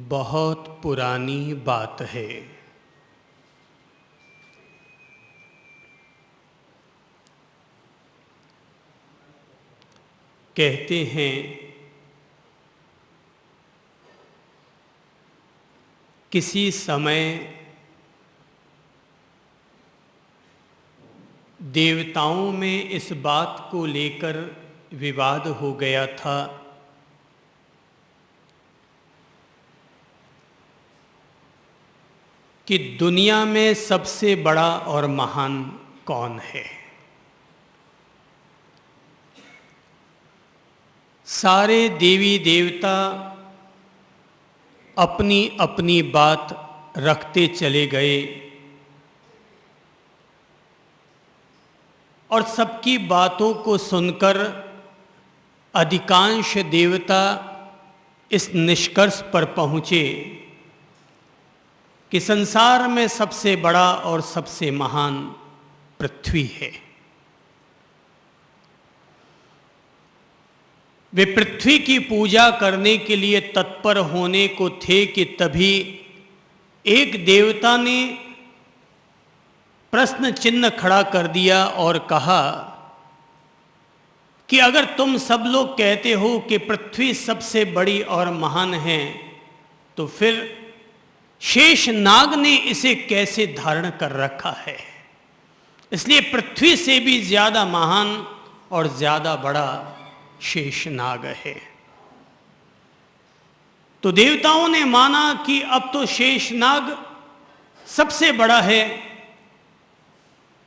बहुत पुरानी बात है। कहते हैं किसी समय देवताओं में इस बात को लेकर विवाद हो गया था कि दुनिया में सबसे बड़ा और महान कौन है। सारे देवी देवता अपनी अपनी बात रखते चले गए और सबकी बातों को सुनकर अधिकांश देवता इस निष्कर्ष पर पहुँचे कि संसार में सबसे बड़ा और सबसे महान पृथ्वी है। वे पृथ्वी की पूजा करने के लिए तत्पर होने को थे कि तभी एक देवता ने प्रश्न चिन्ह खड़ा कर दिया और कहा कि अगर तुम सब लोग कहते हो कि पृथ्वी सबसे बड़ी और महान है, तो फिर शेष नाग ने इसे कैसे धारण कर रखा है। इसलिए पृथ्वी से भी ज्यादा महान और ज्यादा बड़ा शेष नाग है। तो देवताओं ने माना कि अब तो शेष नाग सबसे बड़ा है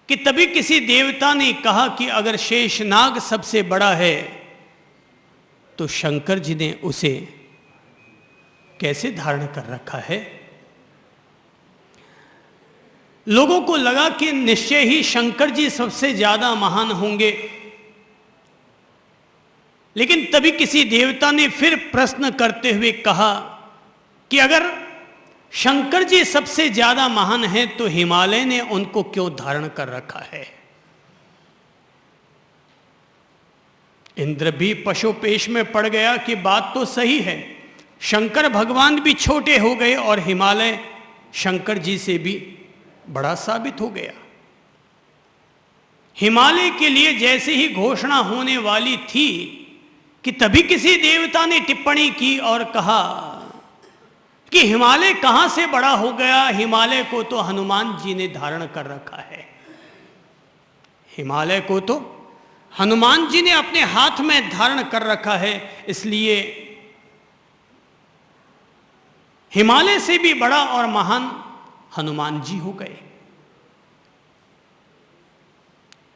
कि तभी किसी देवता ने कहा कि अगर शेष नाग सबसे बड़ा है तो शंकर जी ने उसे कैसे धारण कर रखा है। लोगों को लगा कि निश्चय ही शंकर जी सबसे ज्यादा महान होंगे, लेकिन तभी किसी देवता ने फिर प्रश्न करते हुए कहा कि अगर शंकर जी सबसे ज्यादा महान हैं तो हिमालय ने उनको क्यों धारण कर रखा है। इंद्र भी पशुपेश में पड़ गया कि बात तो सही है, शंकर भगवान भी छोटे हो गए और हिमालय शंकर जी से भी बड़ा साबित हो गया। हिमालय के लिए जैसे ही घोषणा होने वाली थी कि तभी किसी देवता ने टिप्पणी की और कहा कि हिमालय कहां से बड़ा हो गया, हिमालय को तो हनुमान जी ने धारण कर रखा है। हिमालय को तो हनुमान जी ने अपने हाथ में धारण कर रखा है, इसलिए हिमालय से भी बड़ा और महान हनुमान जी हो गए।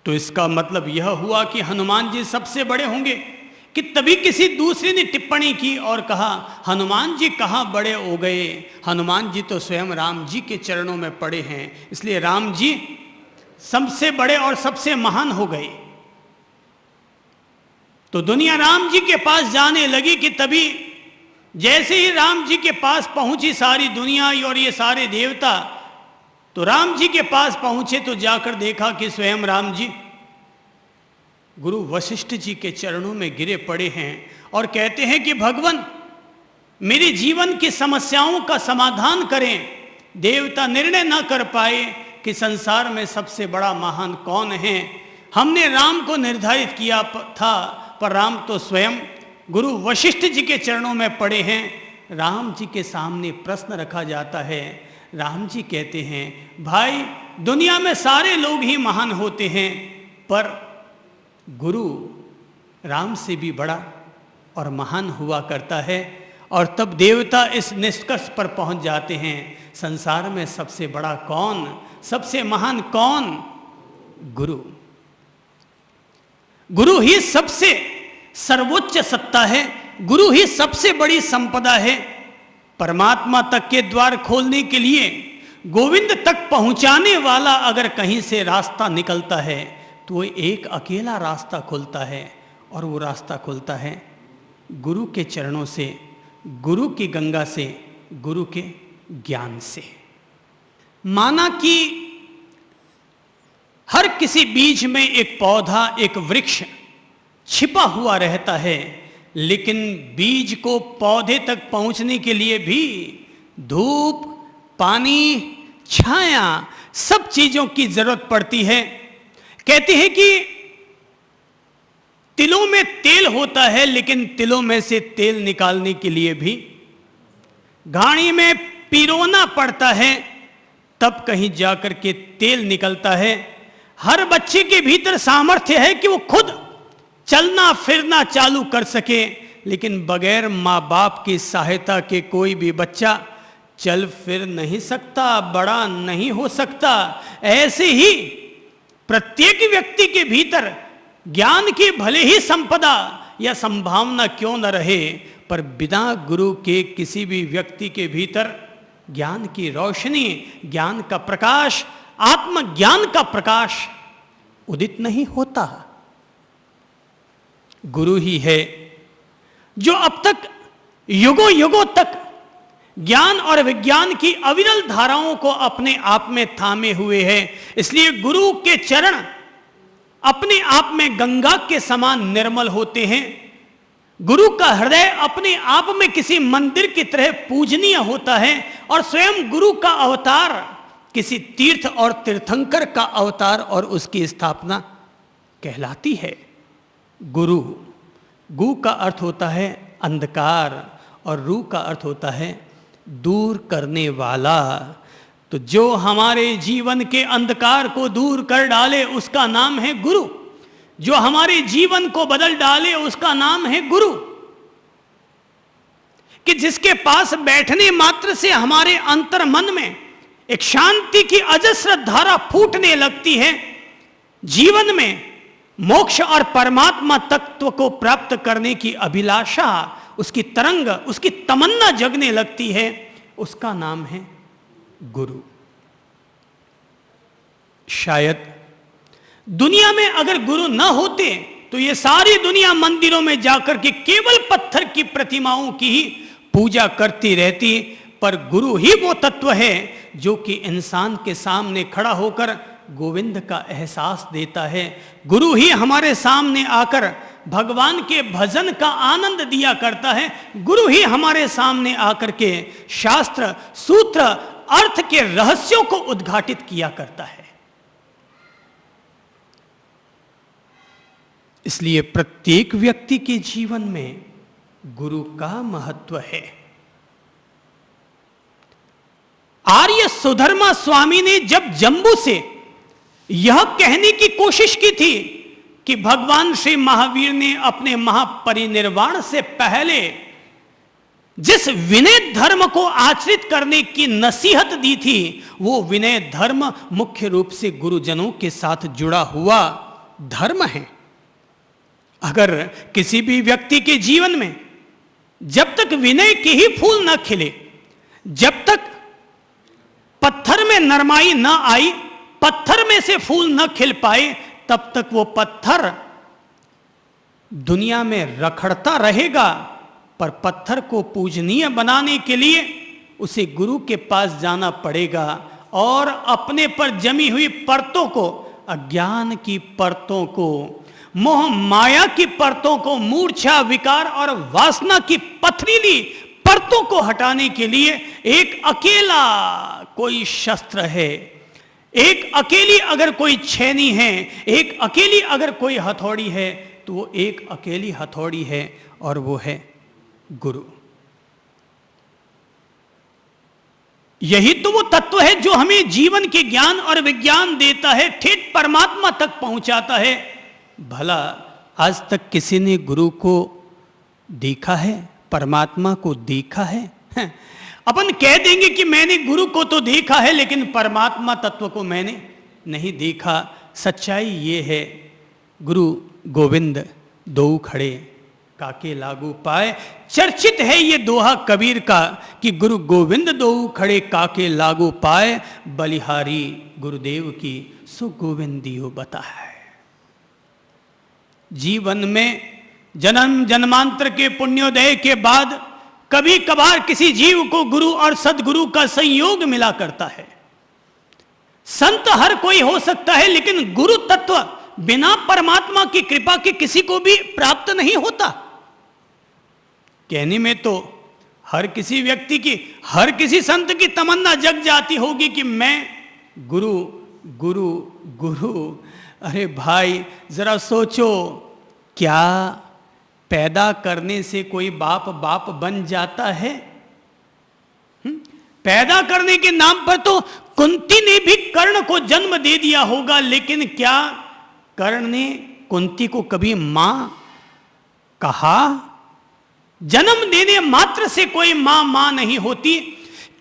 तो इसका मतलब यह हुआ कि हनुमान जी सबसे बड़े होंगे कि तभी किसी दूसरे ने टिप्पणी की और कहा हनुमान जी कहाँ बड़े हो गए, हनुमान जी तो स्वयं राम जी के चरणों में पड़े हैं, इसलिए राम जी सबसे बड़े और सबसे महान हो गए। तो दुनिया राम जी के पास जाने लगी कि तभी जैसे ही राम जी के पास पहुंची सारी दुनिया और ये सारे देवता, तो राम जी के पास पहुंचे तो जाकर देखा कि स्वयं राम जी गुरु वशिष्ठ जी के चरणों में गिरे पड़े हैं और कहते हैं कि भगवान मेरे जीवन की समस्याओं का समाधान करें। देवता निर्णय न कर पाए कि संसार में सबसे बड़ा महान कौन है। हमने राम को निर्धारित किया था, पर राम तो स्वयं गुरु वशिष्ठ जी के चरणों में पड़े हैं। राम जी के सामने प्रश्न रखा जाता है। राम जी कहते हैं भाई दुनिया में सारे लोग ही महान होते हैं, पर गुरु राम से भी बड़ा और महान हुआ करता है। और तब देवता इस निष्कर्ष पर पहुंच जाते हैं संसार में सबसे बड़ा कौन, सबसे महान कौन, गुरु। गुरु ही सबसे सर्वोच्च सत्ता है, गुरु ही सबसे बड़ी संपदा है। परमात्मा तक के द्वार खोलने के लिए, गोविंद तक पहुंचाने वाला अगर कहीं से रास्ता निकलता है तो वो एक अकेला रास्ता खुलता है, और वो रास्ता खुलता है गुरु के चरणों से, गुरु की गंगा से, गुरु के ज्ञान से। माना कि हर किसी बीज में एक पौधा, एक वृक्ष छिपा हुआ रहता है, लेकिन बीज को पौधे तक पहुंचने के लिए भी धूप, पानी, छाया, सब चीजों की जरूरत पड़ती है। कहते हैं कि तिलों में तेल होता है, लेकिन तिलों में से तेल निकालने के लिए भी घानी में पिरोना पड़ता है, तब कहीं जाकर के तेल निकलता है। हर बच्चे के भीतर सामर्थ्य है कि वो खुद चलना फिरना चालू कर सके, लेकिन बगैर माँ बाप की सहायता के कोई भी बच्चा चल फिर नहीं सकता, बड़ा नहीं हो सकता। ऐसे ही प्रत्येक व्यक्ति के भीतर ज्ञान की भले ही संपदा या संभावना क्यों न रहे, पर बिना गुरु के किसी भी व्यक्ति के भीतर ज्ञान की रोशनी, ज्ञान का प्रकाश, आत्मज्ञान का प्रकाश उदित नहीं होता। गुरु ही है जो अब तक युगों युगों तक ज्ञान और विज्ञान की अविरल धाराओं को अपने आप में थामे हुए है। इसलिए गुरु के चरण अपने आप में गंगा के समान निर्मल होते हैं। गुरु का हृदय अपने आप में किसी मंदिर की तरह पूजनीय होता है, और स्वयं गुरु का अवतार किसी तीर्थ और तीर्थंकर का अवतार और उसकी स्थापना कहलाती है। गुरु, गु का अर्थ होता है अंधकार और रू का अर्थ होता है दूर करने वाला। तो जो हमारे जीवन के अंधकार को दूर कर डाले उसका नाम है गुरु, जो हमारे जीवन को बदल डाले उसका नाम है गुरु। कि जिसके पास बैठने मात्र से हमारे अंतर मन में एक शांति की अजस्र धारा फूटने लगती है, जीवन में मोक्ष और परमात्मा तत्व को प्राप्त करने की अभिलाषा, उसकी तरंग, उसकी तमन्ना जगने लगती है, उसका नाम है गुरु। शायद दुनिया में अगर गुरु न होते तो ये सारी दुनिया मंदिरों में जाकर के केवल पत्थर की प्रतिमाओं की ही पूजा करती रहती, पर गुरु ही वो तत्व है जो कि इंसान के सामने खड़ा होकर गोविंद का एहसास देता है। गुरु ही हमारे सामने आकर भगवान के भजन का आनंद दिया करता है। गुरु ही हमारे सामने आकर के शास्त्र, सूत्र, अर्थ के रहस्यों को उद्घाटित किया करता है। इसलिए प्रत्येक व्यक्ति के जीवन में गुरु का महत्व है। आर्य सुधर्मा स्वामी ने जब जम्बू से यह कहने की कोशिश की थी कि भगवान श्री महावीर ने अपने महापरिनिर्वाण से पहले जिस विनय धर्म को आचरित करने की नसीहत दी थी, वो विनय धर्म मुख्य रूप से गुरुजनों के साथ जुड़ा हुआ धर्म है। अगर किसी भी व्यक्ति के जीवन में जब तक विनय के ही फूल न खिले, जब तक पत्थर में नरमाई न आई, पत्थर में से फूल न खिल पाए, तब तक वो पत्थर दुनिया में रखड़ता रहेगा। पर पत्थर को पूजनीय बनाने के लिए उसे गुरु के पास जाना पड़ेगा और अपने पर जमी हुई परतों को, अज्ञान की परतों को, मोह माया की परतों को, मूर्छा, विकार और वासना की पथरीली परतों को हटाने के लिए एक अकेला कोई शस्त्र है, एक अकेली अगर कोई छेनी है, एक अकेली अगर कोई हथौड़ी है, तो वो एक अकेली हथौड़ी है और वो है गुरु। यही तो वो तत्व है जो हमें जीवन के ज्ञान और विज्ञान देता है, ठेठ परमात्मा तक पहुंचाता है। भला आज तक किसी ने गुरु को देखा है, परमात्मा को देखा है? अपन कह देंगे कि मैंने गुरु को तो देखा है, लेकिन परमात्मा तत्व को मैंने नहीं देखा। सच्चाई ये है, गुरु गोविंद दो खड़े काके लागू पाए। चर्चित है ये दोहा कबीर का कि गुरु गोविंद दो खड़े काके लागू पाए, बलिहारी गुरुदेव की सो गोविंदियो बताए। जीवन में जन्म जन्मांतर के पुण्योदय के बाद कभी कभार किसी जीव को गुरु और सदगुरु का संयोग मिला करता है। संत हर कोई हो सकता है, लेकिन गुरु तत्व बिना परमात्मा की कृपा के किसी को भी प्राप्त नहीं होता। कहने में तो हर किसी व्यक्ति की, हर किसी संत की तमन्ना जग जाती होगी कि मैं गुरु गुरु गुरु। अरे भाई जरा सोचो, क्या पैदा करने से कोई बाप बाप बन जाता है? पैदा करने के नाम पर तो कुंती ने भी कर्ण को जन्म दे दिया होगा, लेकिन क्या कर्ण ने कुंती को कभी मां कहा? जन्म देने मात्र से कोई मां नहीं होती।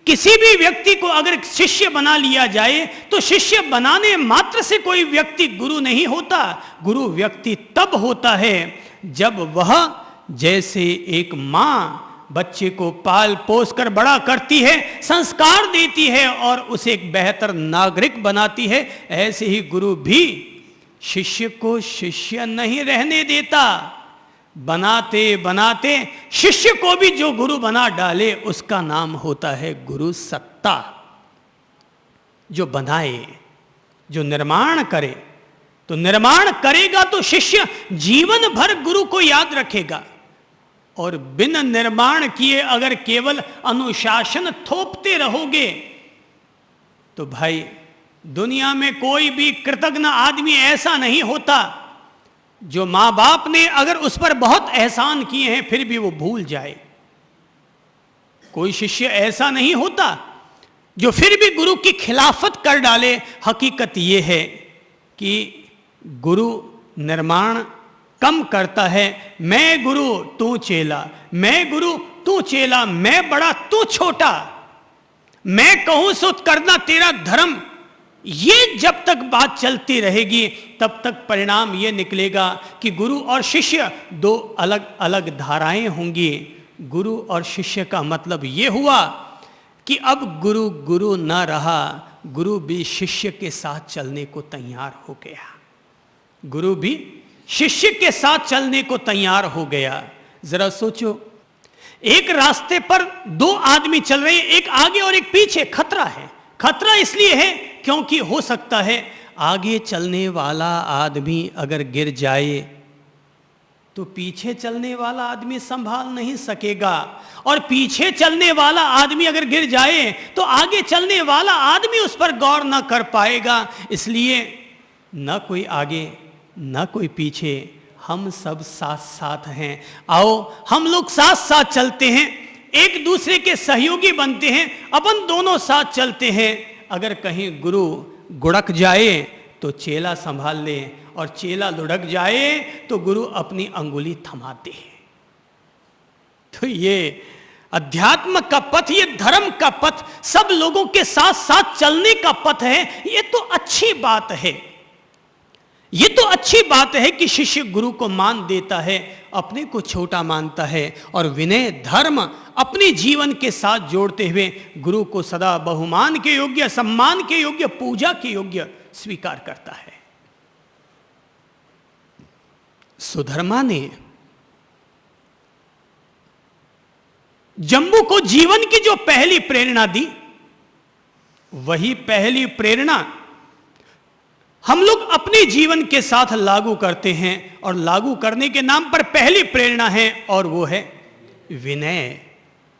किसी भी व्यक्ति को अगर शिष्य बना लिया जाए तो शिष्य बनाने मात्र से कोई व्यक्ति गुरु नहीं होता। गुरु व्यक्ति तब होता है जब वह, जैसे एक मां बच्चे को पाल पोस कर बड़ा करती है, संस्कार देती है और उसे एक बेहतर नागरिक बनाती है, ऐसे ही गुरु भी शिष्य को शिष्य नहीं रहने देता। बनाते बनाते शिष्य को भी जो गुरु बना डाले उसका नाम होता है गुरु सत्ता। जो बनाए, जो निर्माण करे, तो निर्माण करेगा तो शिष्य जीवन भर गुरु को याद रखेगा। और बिन निर्माण किए अगर केवल अनुशासन थोपते रहोगे तो भाई दुनिया में कोई भी कृतज्ञ आदमी ऐसा नहीं होता जो मां बाप ने अगर उस पर बहुत एहसान किए हैं फिर भी वो भूल जाए। कोई शिष्य ऐसा नहीं होता जो फिर भी गुरु की खिलाफत कर डाले। हकीकत ये है कि गुरु निर्माण कम करता है। मैं गुरु तू चेला, मैं गुरु तू चेला, मैं बड़ा तू छोटा, मैं कहूं सो करना तेरा धर्म। ये जब तक बात चलती रहेगी तब तक परिणाम ये निकलेगा कि गुरु और शिष्य दो अलग अलग धाराएं होंगी। गुरु और शिष्य का मतलब ये हुआ कि अब गुरु गुरु न रहा, गुरु भी शिष्य के साथ चलने को तैयार हो गया। गुरु भी शिष्य के साथ चलने को तैयार हो गया। जरा सोचो, एक रास्ते पर दो आदमी चल रहे हैं, एक आगे और एक पीछे। खतरा है। खतरा इसलिए है क्योंकि हो सकता है आगे चलने वाला आदमी अगर गिर जाए तो पीछे चलने वाला आदमी संभाल नहीं सकेगा, और पीछे चलने वाला आदमी अगर गिर जाए तो आगे चलने वाला आदमी उस पर गौर न कर पाएगा। इसलिए न कोई आगे न कोई पीछे, हम सब साथ साथ हैं। आओ हम लोग साथ साथ चलते हैं, एक दूसरे के सहयोगी बनते हैं, अपन दोनों साथ चलते हैं। अगर कहीं गुरु गुड़क जाए तो चेला संभाल ले, और चेला लुढ़क जाए तो गुरु अपनी अंगुली थमा दे। तो ये अध्यात्म का पथ, ये धर्म का पथ, सब लोगों के साथ साथ चलने का पथ है। ये तो अच्छी बात है। ये तो अच्छी बात है कि शिष्य गुरु को मान देता है, अपने को छोटा मानता है और विनय धर्म अपने जीवन के साथ जोड़ते हुए गुरु को सदा बहुमान के योग्य, सम्मान के योग्य, पूजा के योग्य स्वीकार करता है। सुधर्मा ने जम्बू को जीवन की जो पहली प्रेरणा दी, वही पहली प्रेरणा हम लोग अपने जीवन के साथ लागू करते हैं। और लागू करने के नाम पर पहली प्रेरणा है और वो है विनय।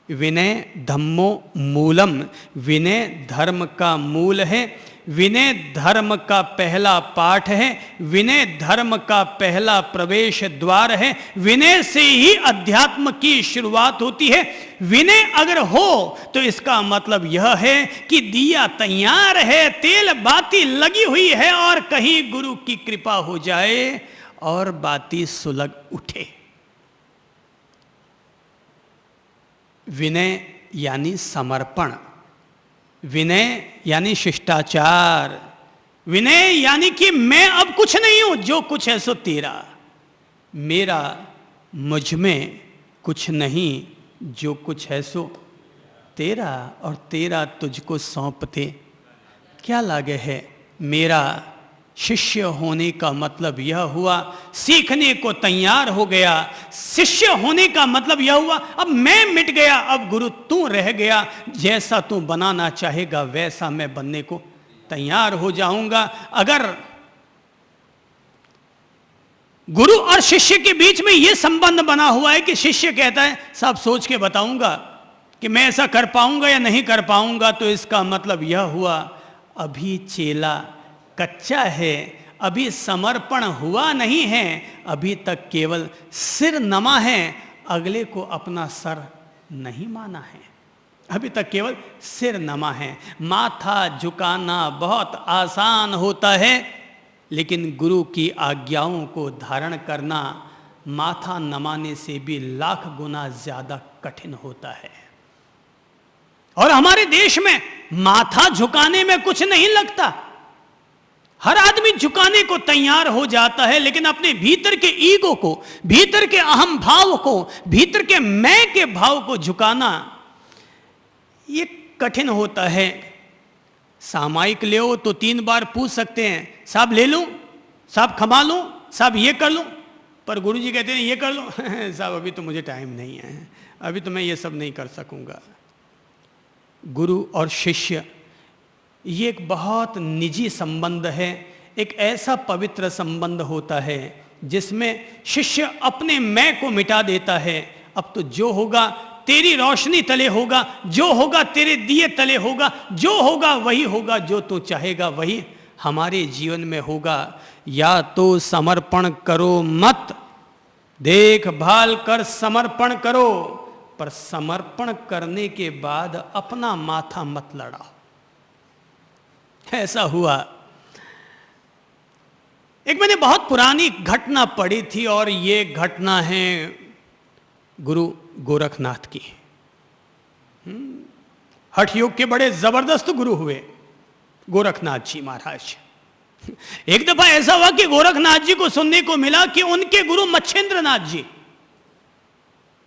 विनय धम्मो मूलम, विनय धर्म का मूल है। विनय धर्म का पहला पाठ है, विनय धर्म का पहला प्रवेश द्वार है। विनय से ही अध्यात्म की शुरुआत होती है। विनय अगर हो तो इसका मतलब यह है कि दिया तैयार है, तेल बाती लगी हुई है, और कहीं गुरु की कृपा हो जाए और बाती सुलग उठे। विनय यानी समर्पण, विनय यानी शिष्टाचार, विनय यानी कि मैं अब कुछ नहीं हूं, जो कुछ है सो तेरा, मेरा मुझ में कुछ नहीं, जो कुछ है सो तेरा, और तेरा तुझको सौंपते क्या लागे है। मेरा शिष्य होने का मतलब यह हुआ, सीखने को तैयार हो गया। शिष्य होने का मतलब यह हुआ, अब मैं मिट गया, अब गुरु तू रह गया। जैसा तू बनाना चाहेगा वैसा मैं बनने को तैयार हो जाऊंगा। अगर गुरु और शिष्य के बीच में यह संबंध बना हुआ है कि शिष्य कहता है साहब सोच के बताऊंगा कि मैं ऐसा कर पाऊंगा या नहीं कर पाऊंगा, तो इसका मतलब यह हुआ अभी चेला कच्चा है, अभी समर्पण हुआ नहीं है, अभी तक केवल सिर नमा है, अगले को अपना सर नहीं माना है, अभी तक केवल सिर नमा है। माथा झुकाना बहुत आसान होता है, लेकिन गुरु की आज्ञाओं को धारण करना माथा नमाने से भी लाख गुना ज्यादा कठिन होता है। और हमारे देश में माथा झुकाने में कुछ नहीं लगता, हर आदमी झुकाने को तैयार हो जाता है, लेकिन अपने भीतर के ईगो को, भीतर के अहम भाव को, भीतर के मैं के भाव को झुकाना ये कठिन होता है। सामायिक ले तो 3 बार पूछ सकते हैं, साहब ले लूं, साहब खमा लूं, साहब ये कर लूं, पर गुरुजी कहते हैं ये कर लो साहब अभी तो मुझे टाइम नहीं है, अभी तो मैं ये सब नहीं कर सकूंगा। गुरु और शिष्य ये एक बहुत निजी संबंध है, एक ऐसा पवित्र संबंध होता है जिसमें शिष्य अपने मैं को मिटा देता है। अब तो जो होगा तेरी रोशनी तले होगा, जो होगा तेरे दिए तले होगा, जो होगा वही होगा, जो तू चाहेगा वही हमारे जीवन में होगा। या तो समर्पण करो मत, देखभाल कर समर्पण करो, पर समर्पण करने के बाद अपना माथा मत लड़ाओ। ऐसा हुआ, एक मैंने बहुत पुरानी घटना पढ़ी थी, और ये घटना है गुरु गोरखनाथ की। हठ योग के बड़े जबरदस्त गुरु हुए गोरखनाथ जी महाराज। एक दफा ऐसा हुआ कि गोरखनाथ जी को सुनने को मिला कि उनके गुरु मच्छिंद्रनाथ जी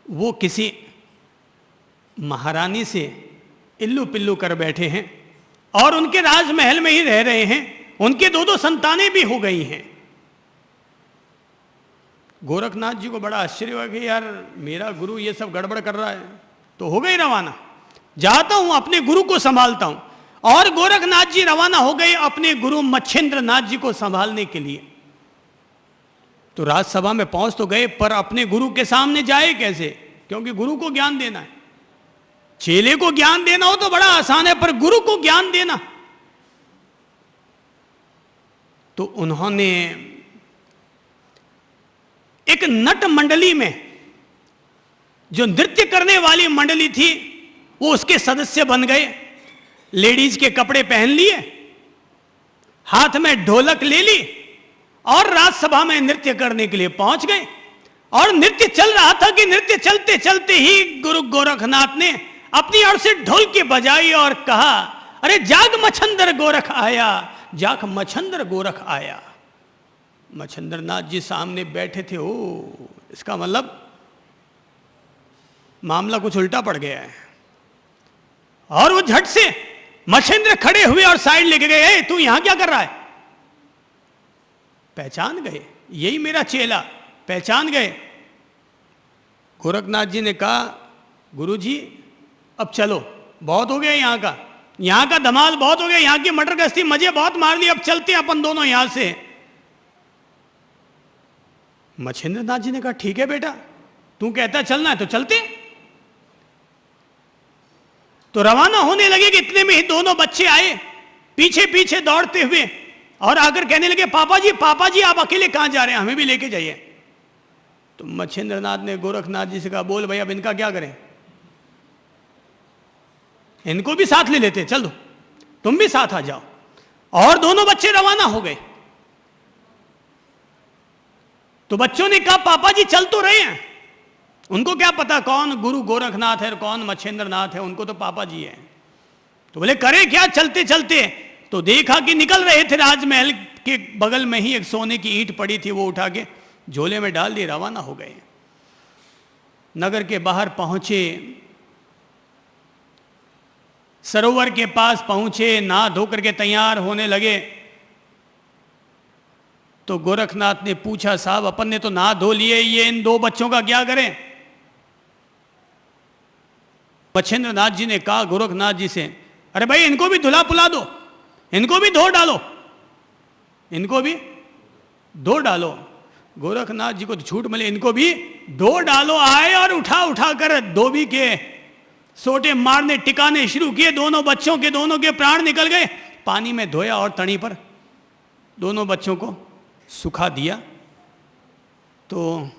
वो किसी महारानी से इल्लू पिल्लू कर बैठे हैं और उनके राजमहल में ही रह रहे हैं। उनके 2 संतानें भी हो गई हैं। गोरखनाथ जी को बड़ा आश्चर्य हुआ कि यार मेरा गुरु ये सब गड़बड़ कर रहा है, तो हो गई रवाना, जाता हूं अपने गुरु को संभालता हूं। और गोरखनाथ जी रवाना हो गए अपने गुरु मच्छिंद्रनाथ जी को संभालने के लिए। तो राजसभा में पहुंच तो गए, पर अपने गुरु के सामने जाए कैसे, क्योंकि गुरु को ज्ञान देना है। चेले को ज्ञान देना हो तो बड़ा आसान है, पर गुरु को ज्ञान देना। तो उन्होंने एक नट मंडली में, जो नृत्य करने वाली मंडली थी, वो उसके सदस्य बन गए। लेडीज के कपड़े पहन लिए, हाथ में ढोलक ले ली और राजसभा में नृत्य करने के लिए पहुंच गए। और नृत्य चल रहा था कि नृत्य चलते चलते ही गुरु गोरखनाथ ने अपनी ओर से ढोल की बजाई और कहा, अरे जाग मच्छंदर गोरख आया, जाग मच्छंदर गोरख आया। मच्छिंद्रनाथ जी सामने बैठे थे। ओ, इसका मतलब मामला कुछ उल्टा पड़ गया है। और वो झट से मच्छिंद्र खड़े हुए और साइड लेके गए, तू यहां क्या कर रहा है? पहचान गए, यही मेरा चेला, पहचान गए। गोरखनाथ जी ने कहा, गुरुजी अब चलो, बहुत हो गया यहाँ का धमाल बहुत हो गया, यहाँ की मटर गश्ती मजे बहुत मार ली, अब चलते हैं अपन दोनों यहां से। मच्छिंद्रनाथ जी ने कहा, ठीक है बेटा, तू कहता चलना है तो चलते। तो रवाना होने लगे कि इतने में ही 2 बच्चे आए पीछे पीछे दौड़ते हुए और आकर कहने लगे, पापा जी आप अकेले कहां जा रहे हैं, हमें भी लेके जाइए। तो मच्छिंद्रनाथ ने गोरखनाथ जी से कहा, बोल भाई अब इनका क्या करें, इनको भी साथ ले लेते, चलो तुम भी साथ आ जाओ। और 2 बच्चे रवाना हो गए। तो बच्चों ने कहा, पापा जी चल तो रहे हैं, उनको क्या पता कौन गुरु गोरखनाथ है और कौन मच्छिंद्रनाथ है, उनको तो पापा जी हैं। तो बोले करे क्या चलते चलते? तो देखा कि निकल रहे थे, राजमहल के बगल में ही एक सोने की ईंट पड़ी थी, वो उठा के झोले में डाल दी, रवाना हो गए। नगर के बाहर पहुंचे, सरोवर के पास पहुंचे, नहा धोकर के तैयार होने लगे। तो गोरखनाथ ने पूछा, साहब अपन ने तो नहा धो लिए, ये इन 2 बच्चों का क्या करें? मच्छिंद्रनाथ जी ने कहा गोरखनाथ जी से, अरे भाई इनको भी धुला पुला दो, इनको भी धो डालो, इनको भी धो डालो। गोरखनाथ जी को तो छूट मिले, इनको भी दो डालो। आए और उठा उठा कर धोबी के सोटे मारने टिकाने शुरू किए। दोनों बच्चों के, दोनों के प्राण निकल गए। पानी में धोया और तणी पर दोनों बच्चों को सुखा दिया। तो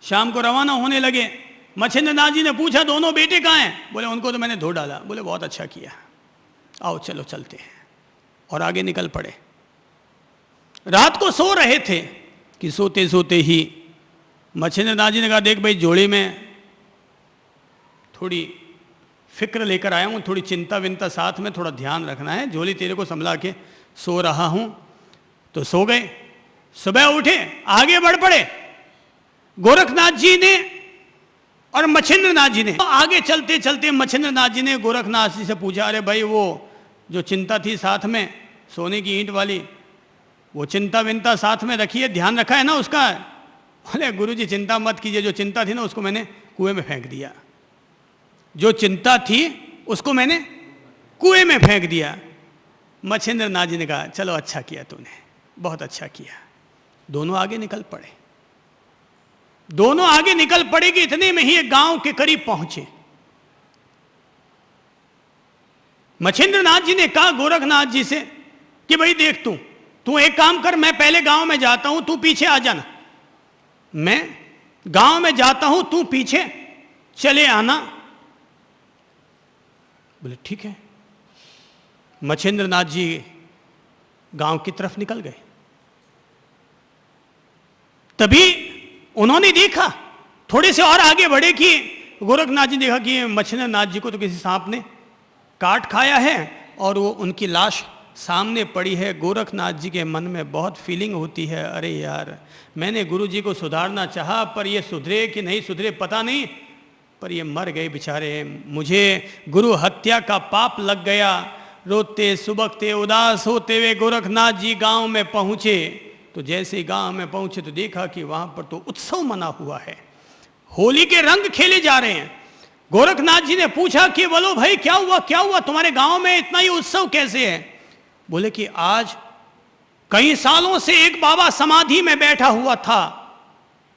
शाम को रवाना होने लगे। मच्छिंद्रनाथ जी ने पूछा दोनों बेटे कहाँ हैं? बोले उनको तो मैंने धो डाला। बोले बहुत अच्छा किया, आओ चलो चलते हैं। और आगे निकल पड़े। रात को सो रहे थे कि सोते सोते ही मच्छिंद्रनाथ जी ने कहा देख भाई, जोड़ी में थोड़ी फिक्र लेकर आया हूँ, थोड़ी चिंता विंता साथ में, थोड़ा ध्यान रखना है। झोली तेरे को संभला के सो रहा हूँ। तो सो गए। सुबह उठे, आगे बढ़ पड़े। गोरखनाथ जी ने और मच्छिंद्रनाथ जी ने आगे चलते चलते मच्छिंद्रनाथ जी ने गोरखनाथ जी से पूछा, अरे भाई वो जो चिंता थी साथ में सोने की ईंट वाली, वो चिंता विंता साथ में रखी है, ध्यान रखा है ना उसका? बोले गुरु जी चिंता मत कीजिए, जो चिंता थी ना उसको मैंने कुएं में फेंक दिया। जो चिंता थी उसको मैंने कुएं में फेंक दिया। मच्छिंद्रनाथ जी ने कहा चलो अच्छा किया तूने, बहुत अच्छा किया। दोनों आगे निकल पड़े। दोनों आगे निकल पड़े कि इतने में ही एक गांव के करीब पहुंचे। मच्छिंद्रनाथ जी ने कहा गोरखनाथ जी से कि भाई देख तू एक काम कर, मैं पहले गांव में जाता हूं, तू पीछे आ जाना। मैं गांव में जाता हूं, तू पीछे चले आना। बोले ठीक है। मच्छिंद्रनाथ जी गांव की तरफ निकल गए। तभी उन्होंने देखा, थोड़े से और आगे बढ़े कि गोरखनाथ जी देखा कि मच्छिंद्रनाथ जी को तो किसी सांप ने काट खाया है और वो उनकी लाश सामने पड़ी है। गोरखनाथ जी के मन में बहुत फीलिंग होती है, अरे यार मैंने गुरु जी को सुधारना चाहा, पर ये सुधरे कि नहीं सुधरे पता नहीं, पर ये मर गए बेचारे। मुझे गुरु हत्या का पाप लग गया। रोते सुबकते उदास होते हुए गोरखनाथ जी गांव में पहुंचे। तो जैसे ही गांव में पहुंचे तो देखा कि वहां पर तो उत्सव मना हुआ है, होली के रंग खेले जा रहे हैं। गोरखनाथ जी ने पूछा कि बोलो भाई क्या हुआ तुम्हारे गांव में इतना ही उत्सव कैसे है? बोले कि आज कई सालों से एक बाबा समाधि में बैठा हुआ था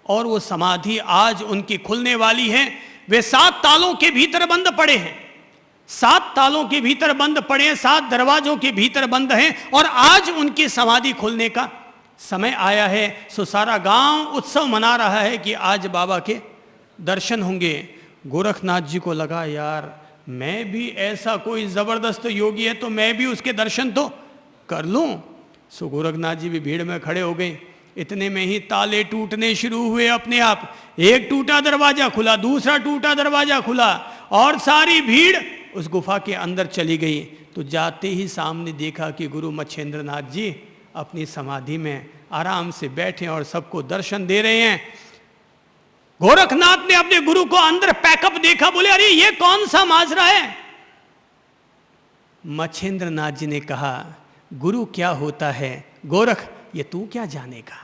और वो समाधि आज उनकी खुलने वाली है। वे 7 तालों के भीतर बंद पड़े हैं, 7 तालों के भीतर बंद पड़े हैं, 7 दरवाजों के भीतर बंद हैं और आज उनकी समाधि खुलने का समय आया है। सो सारा गांव उत्सव मना रहा है कि आज बाबा के दर्शन होंगे। गोरखनाथ जी को लगा यार मैं भी ऐसा कोई जबरदस्त योगी है तो मैं भी उसके दर्शन तो कर लूं। सो गोरखनाथ जी भी भीड़ में खड़े हो गए। इतने में ही ताले टूटने शुरू हुए अपने आप। एक टूटा दरवाजा खुला, दूसरा टूटा दरवाजा खुला और सारी भीड़ उस गुफा के अंदर चली गई। तो जाते ही सामने देखा कि गुरु मच्छिंद्रनाथ जी अपनी समाधि में आराम से बैठे और सबको दर्शन दे रहे हैं। गोरखनाथ ने अपने गुरु को अंदर पैकअप देखा, बोले अरे ये कौन सा माजरा है? मच्छिंद्रनाथ जी ने कहा गुरु क्या होता है गोरख ये तू क्या जानेगा?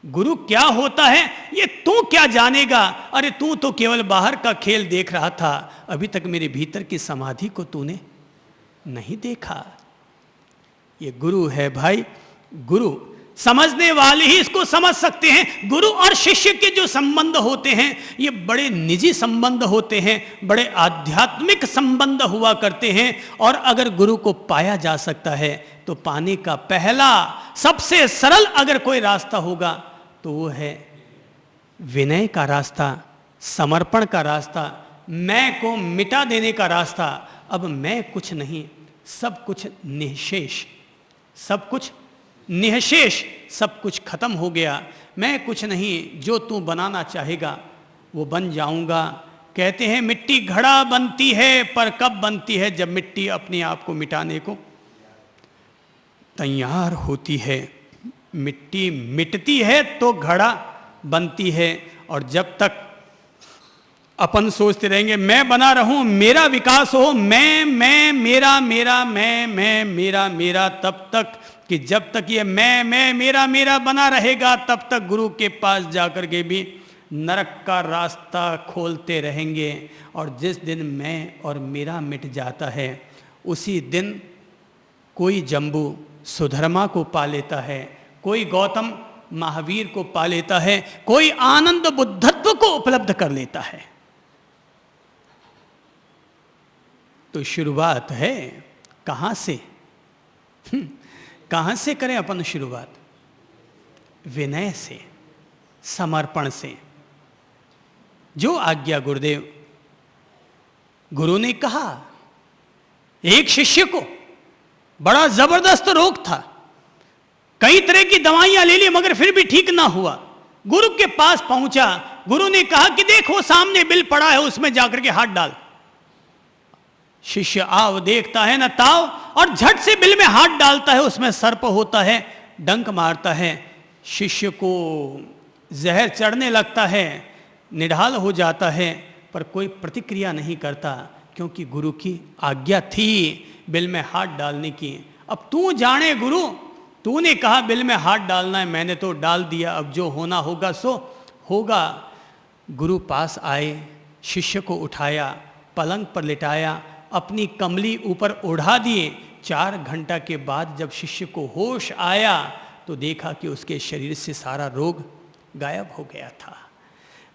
गुरु क्या होता है ये तू क्या जानेगा? अरे तू तो केवल बाहर का खेल देख रहा था, अभी तक मेरे भीतर की समाधि को तूने नहीं देखा। ये गुरु है भाई, गुरु समझने वाले ही इसको समझ सकते हैं। गुरु और शिष्य के जो संबंध होते हैं ये बड़े निजी संबंध होते हैं, बड़े आध्यात्मिक संबंध हुआ करते हैं। और अगर गुरु को पाया जा सकता है तो पाने का पहला सबसे सरल अगर कोई रास्ता होगा तो वो है विनय का रास्ता, समर्पण का रास्ता, मैं को मिटा देने का रास्ता। अब मैं कुछ नहीं, सब कुछ निःशेष, सब कुछ निःशेष, सब कुछ खत्म हो गया। मैं कुछ नहीं, जो तू बनाना चाहेगा वो बन जाऊंगा। कहते हैं मिट्टी घड़ा बनती है, पर कब बनती है? जब मिट्टी अपने आप को मिटाने को तैयार होती है। मिट्टी मिटती है तो घड़ा बनती है। और जब तक अपन सोचते रहेंगे मैं बना रहूं, मेरा विकास हो, मैं मेरा मेरा, मैं मेरा, तब तक कि जब तक ये मैं मेरा बना रहेगा तब तक गुरु के पास जाकर के भी नरक का रास्ता खोलते रहेंगे। और जिस दिन मैं और मेरा मिट जाता है उसी दिन कोई जम्बू सुधर्मा को पा लेता है, कोई गौतम महावीर को पा लेता है, कोई आनंद बुद्धत्व को उपलब्ध कर लेता है। तो शुरुआत है कहां से? कहां से करें अपन शुरुआत? विनय से, समर्पण से। जो आज्ञा गुरुदेव, गुरु ने कहा, एक शिष्य को बड़ा जबरदस्त रोग था, कई तरह की दवाइयां ले ली मगर फिर भी ठीक ना हुआ। गुरु के पास पहुंचा, गुरु ने कहा कि देखो सामने बिल पड़ा है, उसमें जाकर के हाथ डाल। शिष्य आव देखता है न ताव, और झट से बिल में हाथ डालता है, उसमें सर्प होता है, डंक मारता है। शिष्य को जहर चढ़ने लगता है, निढाल हो जाता है, पर कोई प्रतिक्रिया नहीं करता, क्योंकि गुरु की आज्ञा थी बिल में हाथ डालने की। अब तू जाने गुरु, तूने कहा बिल में हाथ डालना है, मैंने तो डाल दिया, अब जो होना होगा सो होगा। गुरु पास आए, शिष्य को उठाया, पलंग पर लिटाया, अपनी कमली ऊपर ओढ़ा दिए। 4 घंटा के बाद जब शिष्य को होश आया तो देखा कि उसके शरीर से सारा रोग गायब हो गया था।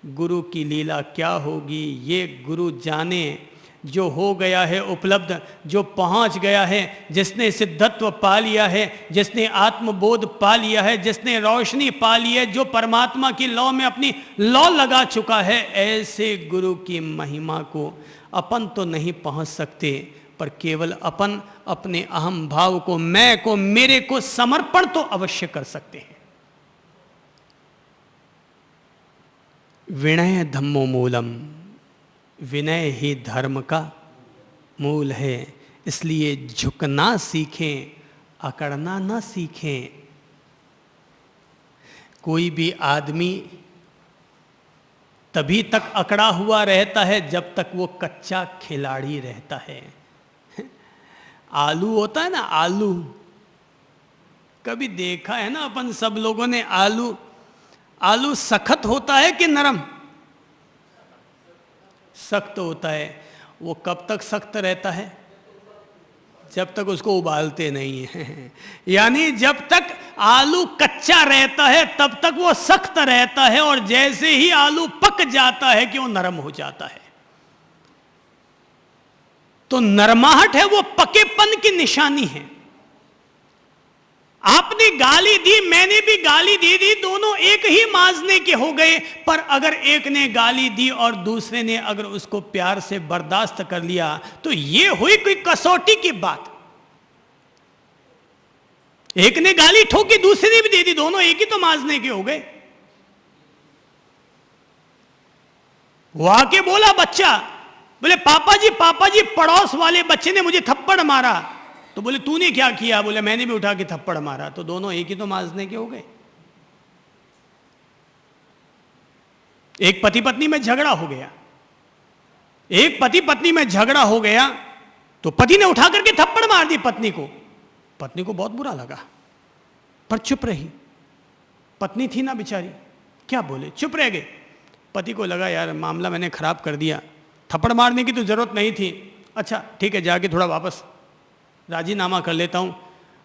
गुरु की लीला क्या होगी ये गुरु जाने। जो हो गया है उपलब्ध, जो पहुंच गया है, जिसने सिद्धत्व पा लिया है, जिसने आत्मबोध पा लिया है, जिसने रोशनी पा ली है, जो परमात्मा की लौ में अपनी लौ लगा चुका है, ऐसे गुरु की महिमा को अपन तो नहीं पहुंच सकते, पर केवल अपन अपने अहम भाव को, मैं को, मेरे को समर्पण तो अवश्य कर सकते हैं। विनय धम्मो मूलम, विनय ही धर्म का मूल है। इसलिए झुकना सीखें, अकड़ना ना सीखें। कोई भी आदमी तभी तक अकड़ा हुआ रहता है जब तक वो कच्चा खिलाड़ी रहता है। आलू होता है ना, आलू, कभी देखा है ना अपन सब लोगों ने? आलू सख्त होता है कि नरम? सख्त होता है। वो कब तक सख्त रहता है? जब तक उसको उबालते नहीं हैं। यानी जब तक आलू कच्चा रहता है तब तक वो सख्त रहता है, और जैसे ही आलू पक जाता है कि वो नरम हो जाता है। तो नरमाहट है वो पकेपन की निशानी है। आपने गाली दी, मैंने भी गाली दे दी, दोनों एक ही माजने के हो गए। पर अगर एक ने गाली दी और दूसरे ने अगर उसको प्यार से बर्दाश्त कर लिया तो ये हुई कोई कसौटी की बात। एक ने गाली ठोकी, दूसरे ने भी दे दी, दोनों एक ही तो माजने के हो गए। वो आके बोला बच्चा, बोले पापा जी पड़ोस वाले बच्चे ने मुझे थप्पड़ मारा। तो बोले तूने क्या किया? बोले मैंने भी उठा के थप्पड़ मारा। तो दोनों एक ही तो माजने के हो गए। एक पति पत्नी में झगड़ा हो गया, एक पति पत्नी में झगड़ा हो गया तो पति ने उठा करके थप्पड़ मार दी पत्नी को। पत्नी को बहुत बुरा लगा, पर चुप रही। पत्नी थी ना बेचारी, क्या बोले, चुप रह गए। पति को लगा यार मामला मैंने खराब कर दिया, थप्पड़ मारने की तो जरूरत नहीं थी। अच्छा ठीक है, जाके थोड़ा वापस राजीनामा कर लेता हूं।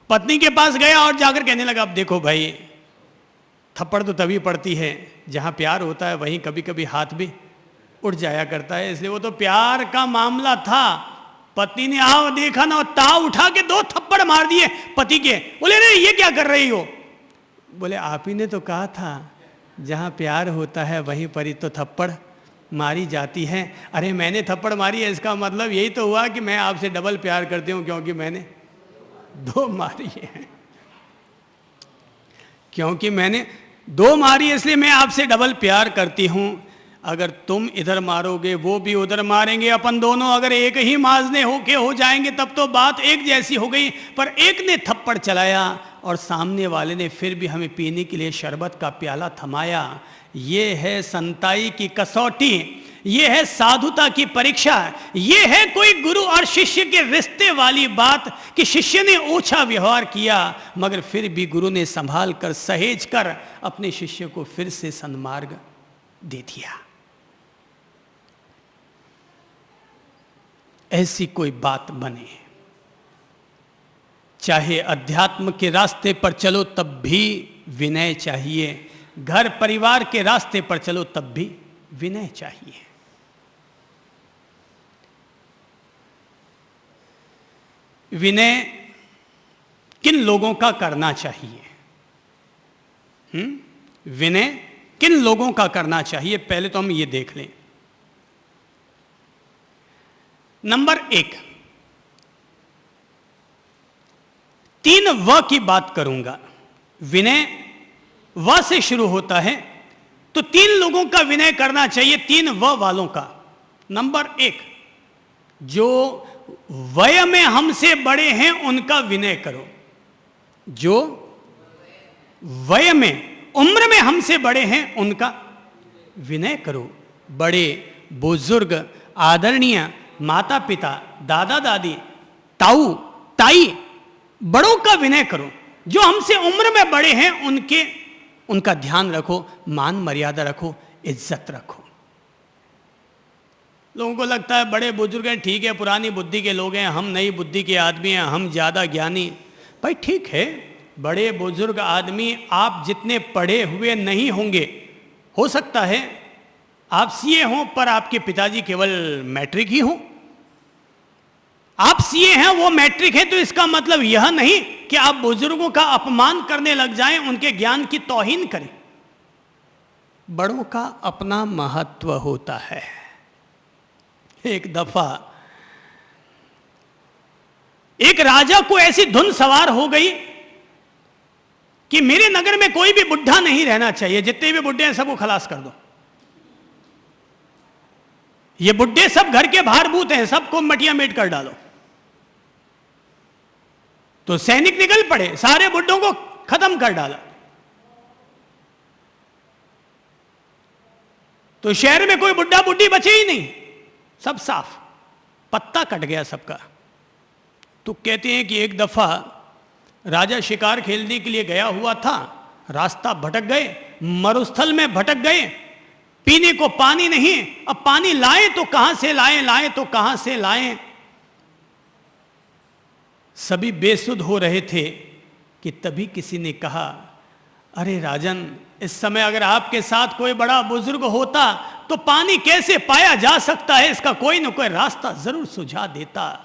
पत्नी के पास गया और जाकर कहने लगा, अब देखो भाई, थप्पड़ तो तभी पड़ती है जहां प्यार होता है, वहीं कभी कभी हाथ भी उठ जाया करता है। इसलिए वो तो प्यार का मामला था। पत्नी ने आओ देखा ना, ताव उठा के 2 थप्पड़ मार दिए पति के। बोले रे ये क्या कर रही हो? बोले आप ही ने तो कहा था जहां प्यार होता है वहीं पर ही तो थप्पड़ मारी जाती है। अरे मैंने थप्पड़ मारी है, इसका मतलब यही तो हुआ कि मैं आपसे डबल प्यार करती हूं, क्योंकि मैंने 2 मारी है। क्योंकि मैंने 2 मारी है इसलिए मैं आपसे डबल प्यार करती हूं। अगर तुम इधर मारोगे वो भी उधर मारेंगे, अपन दोनों अगर एक ही माजने होके हो जाएंगे तब तो बात एक जैसी हो गई। पर एक ने थप्पड़ चलाया और सामने वाले ने फिर भी हमें पीने के लिए शरबत का प्याला थमाया। ये है संताई की कसौटी, ये है साधुता की परीक्षा, ये है कोई गुरु और शिष्य के रिश्ते वाली बात कि शिष्य ने ओछा व्यवहार किया मगर फिर भी गुरु ने संभाल कर सहेज कर अपने शिष्य को फिर से सन्मार्ग दे दिया। ऐसी कोई बात बने, चाहे अध्यात्म के रास्ते पर चलो तब भी विनय चाहिए। घर परिवार के रास्ते पर चलो तब भी विनय चाहिए। विनय किन लोगों का करना चाहिए? विनय किन लोगों का करना चाहिए, पहले तो हम ये देख लें। नंबर 1, 3 व की बात करूंगा। विनय व से शुरू होता है, तो 3 लोगों का विनय करना चाहिए, 3 व वालों का। नंबर 1, जो वय में हमसे बड़े हैं उनका विनय करो। जो वय में, उम्र में हमसे बड़े हैं उनका विनय करो। बड़े बुजुर्ग, आदरणीय माता पिता, दादा दादी, ताऊ ताई, बड़ों का विनय करो। जो हमसे उम्र में बड़े हैं उनका ध्यान रखो, मान मर्यादा रखो, इज्जत रखो। लोगों को लगता है बड़े बुजुर्ग हैं, ठीक है, पुरानी बुद्धि के लोग हैं, हम नई बुद्धि के आदमी हैं, हम ज़्यादा ज्ञानी। भाई ठीक है, बड़े बुजुर्ग आदमी आप जितने पढ़े हुए नहीं होंगे, हो सकता है आप सीए हों पर आपके पिताजी केवल मैट्रिक ही हों। आप सीए हैं, वो मैट्रिक है, तो इसका मतलब यह नहीं कि आप बुजुर्गों का अपमान करने लग जाएं, उनके ज्ञान की तौहीन करें। बड़ों का अपना महत्व होता है। एक दफा एक राजा को ऐसी धुन सवार हो गई कि मेरे नगर में कोई भी बुढ़ा नहीं रहना चाहिए, जितने भी बुढ़े हैं सबको खलास कर दो। ये बुढ़े सब घर के भारभूत हैं, सबको मटिया मेट कर डालो। तो सैनिक निकल पड़े, सारे बुढ़ों को खत्म कर डाला। तो शहर में कोई बुढ़ा बुढ़ी बचे ही नहीं, सब साफ, पत्ता कट गया सबका। तो कहते हैं कि एक दफा राजा शिकार खेलने के लिए गया हुआ था, रास्ता भटक गए, मरुस्थल में भटक गए, पीने को पानी नहीं। अब पानी लाएं तो कहां से लाएं, लाएं तो कहां से लाएं। सभी बेसुध हो रहे थे कि तभी किसी ने कहा, अरे राजन, इस समय अगर आपके साथ कोई बड़ा बुजुर्ग होता तो पानी कैसे पाया जा सकता है, इसका कोई न कोई रास्ता जरूर सुझा देता।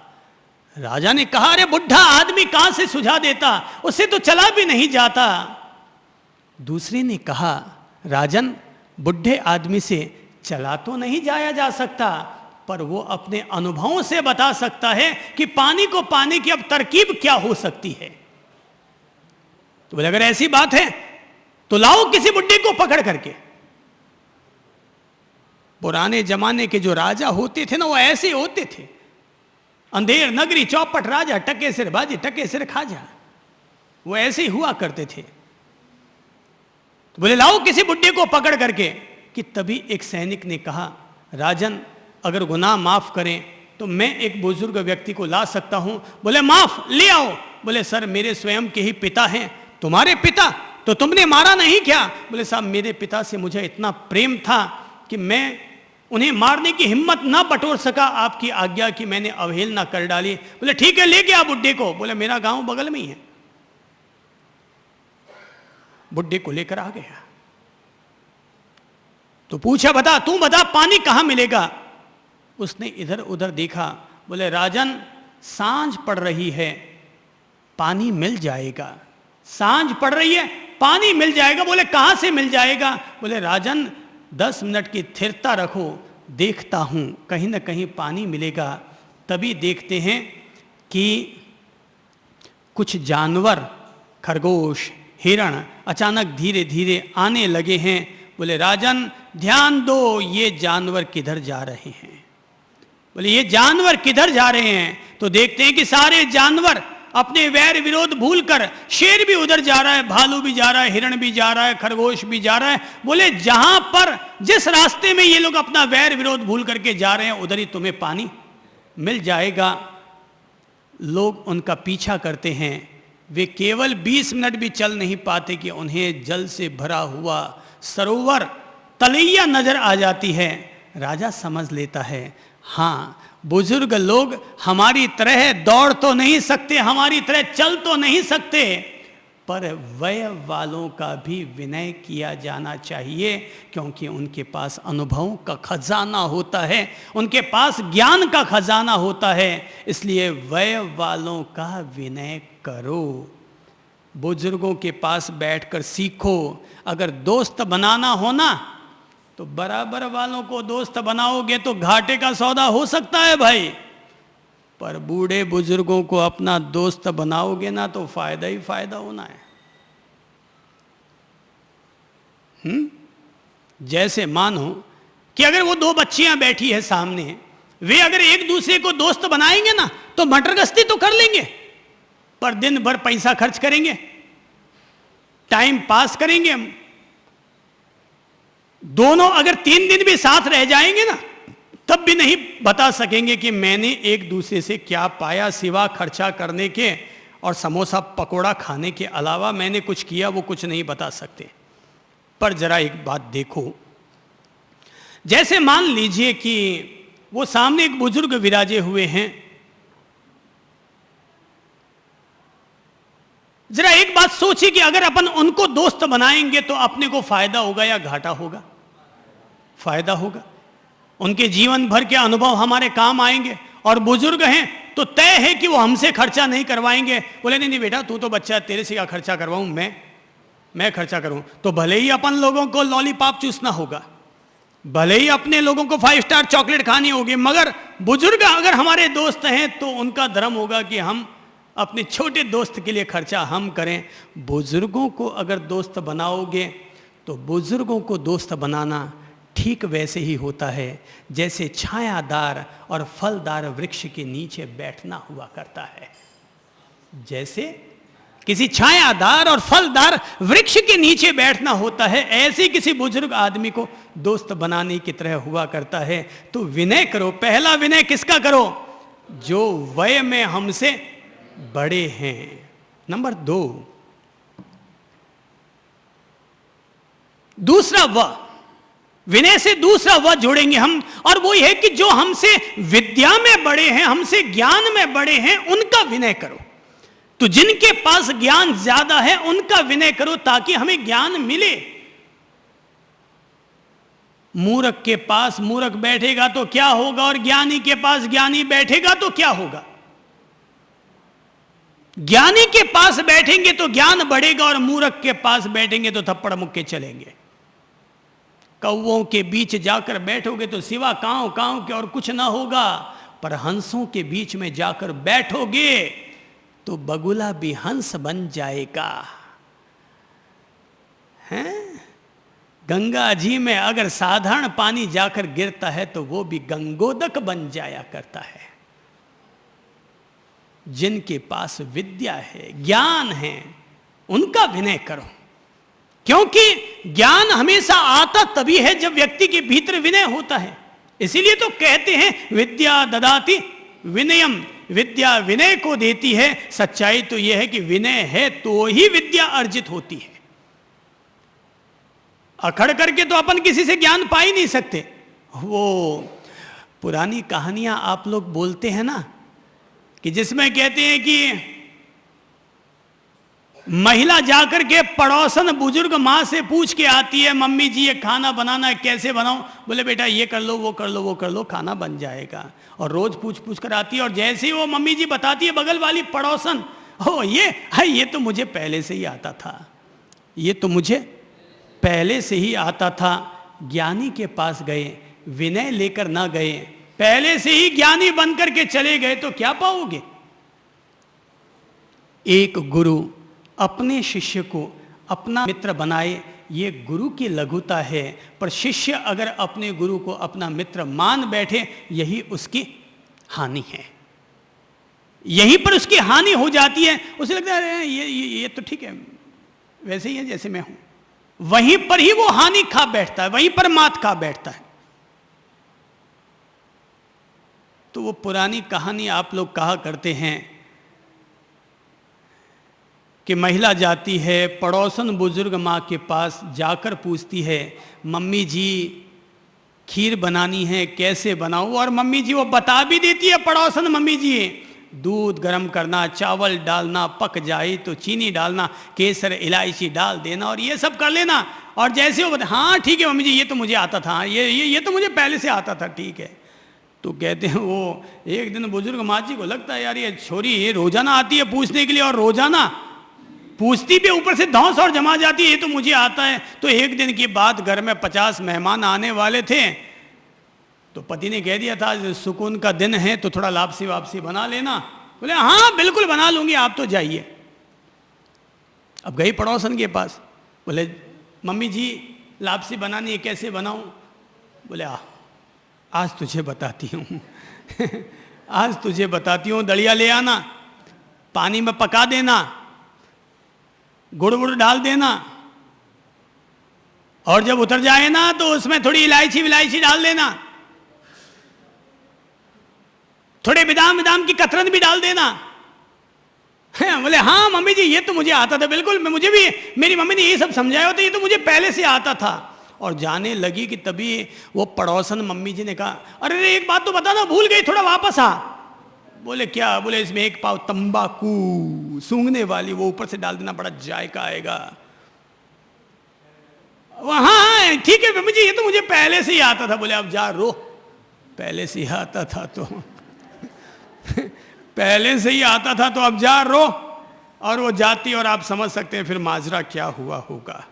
राजा ने कहा, अरे बुढ़ा आदमी कहां से सुझा देता, उससे तो चला भी नहीं जाता। दूसरे ने कहा, राजन, बुढ़े आदमी से चला तो नहीं जाया जा सकता, पर वो अपने अनुभवों से बता सकता है कि पानी को पाने की अब तरकीब क्या हो सकती है। तो बोले, अगर ऐसी बात है तो लाओ किसी बुढ़े को पकड़ करके। पुराने जमाने के जो राजा होते थे ना, वो ऐसे होते थे, अंधेर नगरी चौपट राजा, टके सिर बाजी टके सिर खाजा, वो ऐसे ही हुआ करते थे। तो बोले, लाओ किसी बुढ़े को पकड़ करके। कि तभी एक सैनिक ने कहा, राजन, अगर गुनाह माफ करें तो मैं एक बुजुर्ग व्यक्ति को ला सकता हूं। बोले, माफ, ले आओ। बोले, सर, मेरे स्वयं के ही पिता हैं। तुम्हारे पिता? तो तुमने मारा नहीं क्या? बोले, साहब, मेरे पिता से मुझे इतना प्रेम था कि मैं उन्हें मारने की हिम्मत ना बटोर सका, आपकी आज्ञा की मैंने अवहेलना कर डाली। बोले, ठीक है, ले गया बुढ़े को। बोले, मेरा गांव बगल में ही है। बुढ़े को लेकर आ गया तो पूछा, बता, तू बता, पानी कहां मिलेगा? उसने इधर उधर देखा। बोले, राजन, सांझ पड़ रही है, पानी मिल जाएगा। सांझ पड़ रही है, पानी मिल जाएगा। बोले, कहां से मिल जाएगा? बोले, राजन, 10 मिनट की स्थिरता रखो, देखता हूं, कहीं ना कहीं पानी मिलेगा। तभी देखते हैं कि कुछ जानवर, खरगोश, हिरण, अचानक धीरे धीरे आने लगे हैं। बोले, राजन, ध्यान दो, ये जानवर किधर जा रहे हैं? बोले, ये जानवर किधर जा रहे हैं? तो देखते हैं कि सारे जानवर अपने वैर विरोध भूलकर, शेर भी उधर जा रहा है, भालू भी जा रहा है, हिरण भी जा रहा है, खरगोश भी जा रहा है। बोले, जहां पर, जिस रास्ते में ये लोग अपना वैर विरोध भूल करके जा रहे हैं, उधर ही तुम्हें पानी मिल जाएगा। लोग उनका पीछा करते हैं। वे केवल 20 मिनट भी चल नहीं पाते कि उन्हें जल से भरा हुआ सरोवर, तलैया नजर आ जाती है। राजा समझ लेता है, हाँ, बुजुर्ग लोग हमारी तरह दौड़ तो नहीं सकते, हमारी तरह चल तो नहीं सकते, पर वय वालों का भी विनय किया जाना चाहिए, क्योंकि उनके पास अनुभवों का खजाना होता है, उनके पास ज्ञान का खजाना होता है। इसलिए वय वालों का विनय करो, बुजुर्गों के पास बैठकर सीखो। अगर दोस्त बनाना हो ना तो बराबर वालों को दोस्त बनाओगे तो घाटे का सौदा हो सकता है भाई, पर बूढ़े बुजुर्गों को अपना दोस्त बनाओगे ना तो फायदा ही फायदा होना है। जैसे मानो कि अगर वो दो बच्चियां बैठी है सामने, वे अगर एक दूसरे को दोस्त बनाएंगे ना तो मटर गश्ती तो कर लेंगे, पर दिन भर पैसा खर्च करेंगे, टाइम पास करेंगे। दोनों अगर 3 दिन भी साथ रह जाएंगे ना तब भी नहीं बता सकेंगे कि मैंने एक दूसरे से क्या पाया, सिवा खर्चा करने के और समोसा पकोड़ा खाने के अलावा मैंने कुछ किया, वो कुछ नहीं बता सकते। पर जरा एक बात देखो, जैसे मान लीजिए कि वो सामने एक बुजुर्ग विराजे हुए हैं, जरा एक बात सोचिए कि अगर अपन उनको दोस्त बनाएंगे तो अपने को फायदा होगा या घाटा होगा? फायदा होगा। उनके जीवन भर के अनुभव हमारे काम आएंगे, और बुजुर्ग हैं तो तय है कि वो हमसे खर्चा नहीं करवाएंगे। बोले नहीं नहीं बेटा, तू तो बच्चा है, तेरे से क्या खर्चा करवाऊं, मैं खर्चा करूं। तो भले ही अपन लोगों को लॉलीपॉप चूसना होगा, भले ही अपने लोगों को 5 स्टार चॉकलेट खानी होगी, मगर बुजुर्ग अगर हमारे दोस्त हैं तो उनका धर्म होगा कि हम अपने छोटे दोस्त के लिए खर्चा हम करें। बुजुर्गों को अगर दोस्त बनाओगे तो बुजुर्गों को दोस्त बनाना ठीक वैसे ही होता है जैसे छायादार और फलदार वृक्ष के नीचे बैठना हुआ करता है। जैसे किसी छायादार और फलदार वृक्ष के नीचे बैठना होता है, ऐसे किसी बुजुर्ग आदमी को दोस्त बनाने की तरह हुआ करता है। तो विनय करो। पहला विनय किसका करो? जो वय में हमसे बड़े हैं। नंबर 2, दूसरा व, विनय से दूसरा वह जोड़ेंगे हम, और वो है कि जो हमसे विद्या में बड़े हैं, हमसे ज्ञान में बड़े हैं, उनका विनय करो। तो जिनके पास ज्ञान ज्यादा है उनका विनय करो ताकि हमें ज्ञान मिले। मूर्ख के पास मूर्ख बैठेगा तो क्या होगा, और ज्ञानी के पास ज्ञानी बैठेगा तो क्या होगा? ज्ञानी के पास बैठेंगे तो ज्ञान बढ़ेगा, और मूर्ख के पास बैठेंगे तो थप्पड़ मुक्के चलेंगे। कौवों के बीच जाकर बैठोगे तो सिवा कांव कांव के और कुछ ना होगा, पर हंसों के बीच में जाकर बैठोगे तो बगुला भी हंस बन जाएगा। हैं? गंगा जी में अगर साधारण पानी जाकर गिरता है तो वो भी गंगोदक बन जाया करता है। जिनके पास विद्या है, ज्ञान है, उनका विनय करो, क्योंकि ज्ञान हमेशा आता तभी है जब व्यक्ति के भीतर विनय होता है। इसीलिए तो कहते हैं विद्या ददाति विनयम, विद्या विनय को देती है। सच्चाई तो यह है कि विनय है तो ही विद्या अर्जित होती है। अखड़ करके तो अपन किसी से ज्ञान पा ही नहीं सकते। वो पुरानी कहानियां आप लोग बोलते हैं ना, कि जिसमें कहते हैं कि महिला जाकर के पड़ोसन बुजुर्ग माँ से पूछ के आती है, मम्मी जी ये खाना बनाना है, कैसे बनाऊं? बोले बेटा ये कर लो, वो कर लो, वो कर लो, खाना बन जाएगा। और रोज पूछ पूछ कर आती है, और जैसे ही वो मम्मी जी बताती है, बगल वाली पड़ोसन, ओ ये तो मुझे पहले से ही आता था, ये तो मुझे पहले से ही आता था। ज्ञानी के पास गए, विनय लेकर ना गए, पहले से ही ज्ञानी बनकर के चले गए तो क्या पाओगे? एक गुरु अपने शिष्य को अपना मित्र बनाए, ये गुरु की लघुता है, पर शिष्य अगर अपने गुरु को अपना मित्र मान बैठे, यही उसकी हानि है। यहीं पर उसकी हानि हो जाती है। उसे लगता है ये तो ठीक है, वैसे ही है जैसे मैं हूं। वहीं पर ही वो हानि खा बैठता है, वहीं पर मात खा बैठता है। तो वो पुरानी कहानी आप लोग कहा करते हैं कि महिला जाती है पड़ोसन बुजुर्ग माँ के पास, जाकर पूछती है, मम्मी जी खीर बनानी है, कैसे बनाऊं? और मम्मी जी वो बता भी देती है, पड़ोसन मम्मी जी दूध गर्म करना, चावल डालना, पक जाए तो चीनी डालना, केसर इलायची डाल देना और ये सब कर लेना। और जैसे वो हाँ ठीक है मम्मी जी, ये तो मुझे आता था, ये तो मुझे पहले से आता था, ठीक है। तो कहते हैं वो एक दिन बुजुर्ग माँ जी को लगता है यार ये छोरी ये रोजाना आती है पूछने के लिए, और रोजाना पूछती भी ऊपर से धौंस और जमा जाती है, ये तो मुझे आता है। तो एक दिन की बात, घर में 50 मेहमान आने वाले थे, तो पति ने कह दिया था सुकून का दिन है तो थोड़ा लापसी वापसी बना लेना। बोले हाँ बिल्कुल बना लूंगी, आप तो जाइए। अब गई पड़ोसन के पास, बोले मम्मी जी लापसी बनानी है, कैसे बनाऊं? बोले आज तुझे बताती हूँ आज तुझे बताती हूँ। दलिया ले आना, पानी में पका देना, गुड़ वुड़ डाल देना, और जब उतर जाए ना तो उसमें थोड़ी इलायची विलायची डाल देना, थोड़े बादाम की कतरन भी डाल देना। बोले हाँ मम्मी जी ये तो मुझे आता था, बिल्कुल मुझे भी मेरी मम्मी ने ये सब समझाया होता, ये तो मुझे पहले से आता था। और जाने लगी कि तभी वो पड़ोसन मम्मी जी ने कहा अरे एक बात तो बता ना, भूल गई, थोड़ा वापस आ। बोले क्या? बोले इसमें 1 पाव तंबाकू सूंघने वाली वो ऊपर से डाल देना, बड़ा जायका आएगा। हाँ ठीक है मम्मी जी ये तो मुझे पहले से ही आता था। बोले अब जा रो, पहले से ही आता था तो पहले से ही आता था तो अब जा रो। और वो जाती, और आप समझ सकते हैं फिर माजरा क्या हुआ होगा।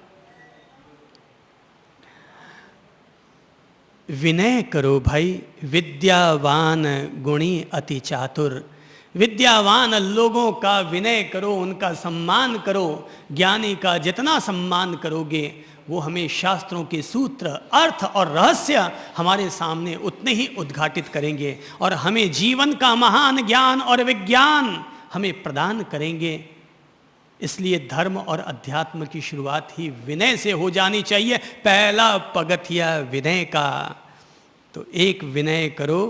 विनय करो भाई, विद्यावान गुणी अति चातुर। विद्यावान लोगों का विनय करो, उनका सम्मान करो। ज्ञानी का जितना सम्मान करोगे वो हमें शास्त्रों के सूत्र, अर्थ और रहस्य हमारे सामने उतने ही उद्घाटित करेंगे, और हमें जीवन का महान ज्ञान और विज्ञान हमें प्रदान करेंगे। इसलिए धर्म और अध्यात्म की शुरुआत ही विनय से हो जानी चाहिए। पहला पगथिया विनय का। तो एक विनय करो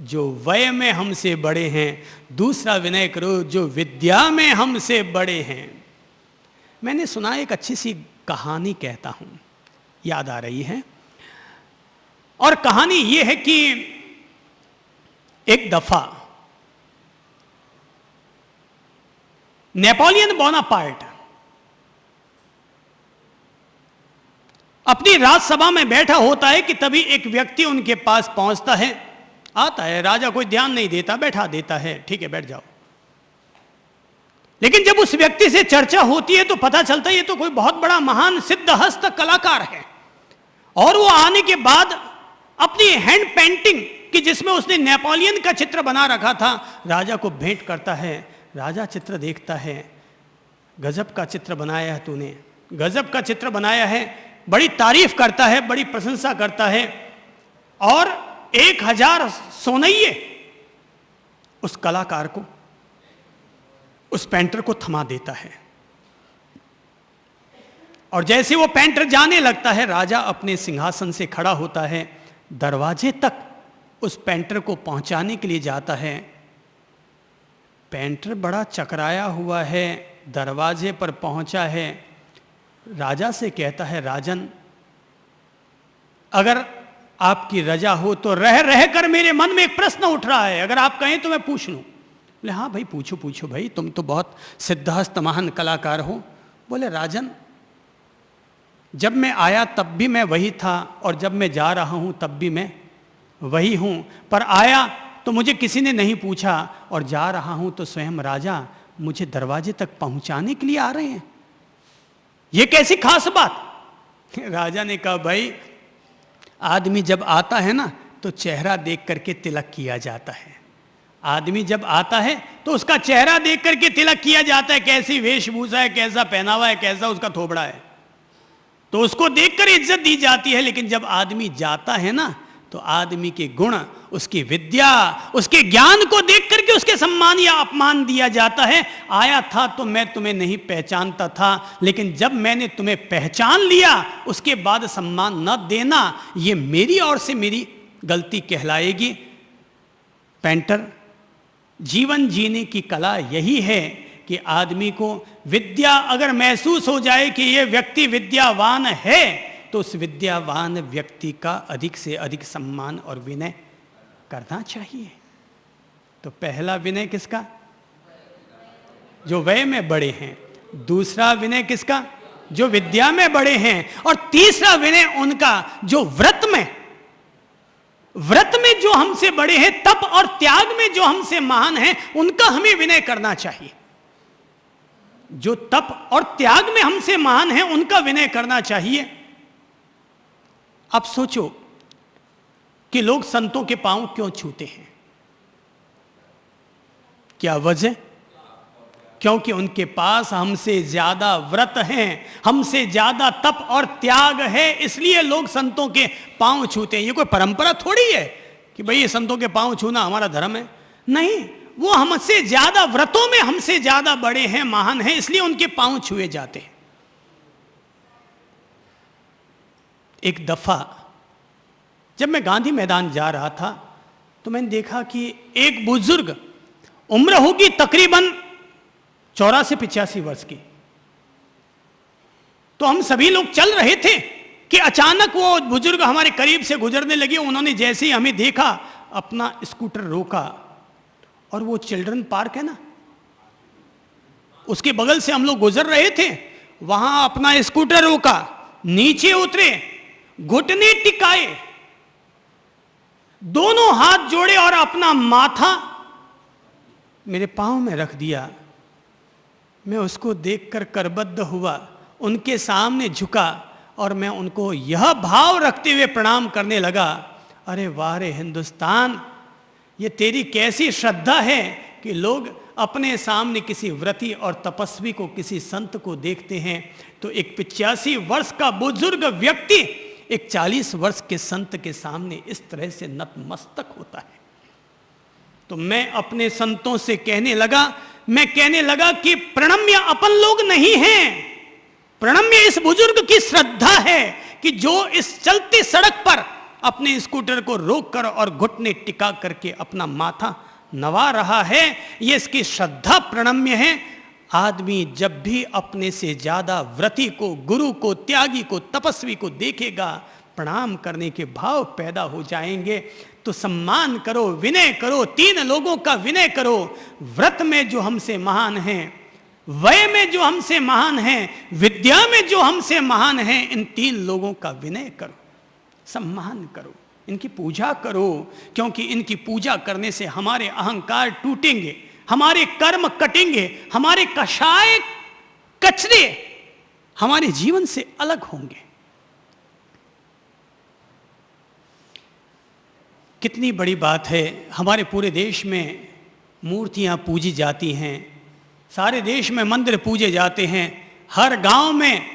जो वय में हमसे बड़े हैं, दूसरा विनय करो जो विद्या में हमसे बड़े हैं। मैंने सुना एक अच्छी सी कहानी कहता हूं, याद आ रही है। और कहानी यह है कि एक दफा नेपोलियन बोनापार्ट अपनी राजसभा में बैठा होता है कि तभी एक व्यक्ति उनके पास पहुंचता है। आता है, राजा कोई ध्यान नहीं देता, बैठा देता है, ठीक है बैठ जाओ। लेकिन जब उस व्यक्ति से चर्चा होती है तो पता चलता है ये तो कोई बहुत बड़ा महान सिद्धहस्त कलाकार है। और वो आने के बाद अपनी हैंड पेंटिंग कि जिसमें उसने नेपोलियन का चित्र बना रखा था, राजा को भेंट करता है। राजा चित्र देखता है, गजब का चित्र बनाया है तूने, गजब का चित्र बनाया है। बड़ी तारीफ करता है, बड़ी प्रशंसा करता है, और 1000 सोनइये उस कलाकार को, उस पेंटर को थमा देता है। और जैसे वो पेंटर जाने लगता है, राजा अपने सिंहासन से खड़ा होता है, दरवाजे तक उस पेंटर को पहुंचाने के लिए जाता है। पेंटर बड़ा चकराया हुआ है, दरवाजे पर पहुंचा है। राजा से कहता है, राजन अगर आपकी रजा हो तो रह रह कर मेरे मन में एक प्रश्न उठ रहा है, अगर आप कहें तो मैं पूछ लूं। बोले हाँ भाई पूछो पूछो भाई, तुम तो बहुत सिद्धहस्त महान कलाकार हो। बोले राजन जब मैं आया तब भी मैं वही था, और जब मैं जा रहा हूं तब भी मैं वही हूं, पर आया तो मुझे किसी ने नहीं पूछा, और जा रहा हूं तो स्वयं राजा मुझे दरवाजे तक पहुंचाने के लिए आ रहे हैं। ये कैसी खास बात? राजा ने कहा भाई आदमी जब आता है ना तो चेहरा देख करके तिलक किया जाता है। आदमी जब आता है तो उसका चेहरा देख करके तिलक किया जाता है, कैसी वेशभूषा है, कैसा पहनावा है, कैसा उसका थोबड़ा है, तो उसको देखकर इज्जत दी जाती है। लेकिन जब आदमी जाता है ना तो आदमी के गुण, उसकी विद्या, उसके ज्ञान को देख करके उसके सम्मान या अपमान दिया जाता है। आया था तो मैं तुम्हें नहीं पहचानता था, लेकिन जब मैंने तुम्हें पहचान लिया उसके बाद सम्मान न देना, ये मेरी ओर से मेरी गलती कहलाएगी। पेंटर, जीवन जीने की कला यही है कि आदमी को विद्या अगर महसूस हो जाए कि ये व्यक्ति विद्यावान है, तो उस विद्यावान व्यक्ति का अधिक से अधिक सम्मान और विनय करना चाहिए। तो पहला विनय किसका? जो वय में बड़े हैं। दूसरा विनय किसका? जो विद्या में बड़े हैं। और तीसरा विनय उनका जो व्रत में जो हमसे बड़े हैं, तप और त्याग में जो हमसे महान हैं, उनका हमें विनय करना चाहिए। जो तप और त्याग में हमसे महान हैं, उनका विनय करना चाहिए। अब सोचो कि लोग संतों के पांव क्यों छूते हैं? क्या वजह? क्योंकि उनके पास हमसे ज्यादा व्रत हैं, हमसे ज्यादा तप और त्याग है, इसलिए लोग संतों के पांव छूते हैं। ये कोई परंपरा थोड़ी है कि भाई ये संतों के पांव छूना हमारा धर्म है। नहीं, वो हमसे ज्यादा व्रतों में हमसे ज्यादा बड़े हैं, महान हैं, इसलिए उनके पांव छुए जाते हैं। एक दफा जब मैं गांधी मैदान जा रहा था तो मैंने देखा कि एक बुजुर्ग, उम्र होगी तकरीबन 84-85 वर्ष की, तो हम सभी लोग चल रहे थे कि अचानक वो बुजुर्ग हमारे करीब से गुजरने लगे। उन्होंने जैसे ही हमें देखा, अपना स्कूटर रोका, और वो चिल्ड्रन पार्क है ना, उसके बगल से हम लोग गुजर रहे थे, वहां अपना स्कूटर रोका, नीचे उतरे, घुटने टिकाए, दोनों हाथ जोड़े और अपना माथा मेरे पांव में रख दिया। मैं उसको देखकर करबद्ध हुआ, उनके सामने झुका और मैं उनको यह भाव रखते हुए प्रणाम करने लगा, अरे वाह रे हिंदुस्तान, ये तेरी कैसी श्रद्धा है कि लोग अपने सामने किसी व्रती और तपस्वी को, किसी संत को देखते हैं तो एक 85 वर्ष का बुजुर्ग व्यक्ति एक 40 वर्ष के संत के सामने इस तरह से नतमस्तक होता है। तो मैं अपने संतों से कहने लगा कि प्रणम्य अपन लोग नहीं हैं, प्रणम्य इस बुजुर्ग की श्रद्धा है कि जो इस चलती सड़क पर अपने स्कूटर को रोककर और घुटने टिका करके अपना माथा नवा रहा है, ये इसकी श्रद्धा प्रणम्य है। आदमी जब भी अपने से ज्यादा व्रती को, गुरु को, त्यागी को, तपस्वी को देखेगा, प्रणाम करने के भाव पैदा हो जाएंगे। तो सम्मान करो, विनय करो, 3 लोगों का विनय करो। व्रत में जो हमसे महान हैं, वय में जो हमसे महान हैं, विद्या में जो हमसे महान हैं, इन 3 लोगों का विनय करो, सम्मान करो, इनकी पूजा करो, क्योंकि इनकी पूजा करने से हमारे अहंकार टूटेंगे, हमारे कर्म कटेंगे, हमारे कषाय कचरे हमारे जीवन से अलग होंगे। कितनी बड़ी बात है, हमारे पूरे देश में मूर्तियां पूजी जाती हैं, सारे देश में मंदिर पूजे जाते हैं, हर गांव में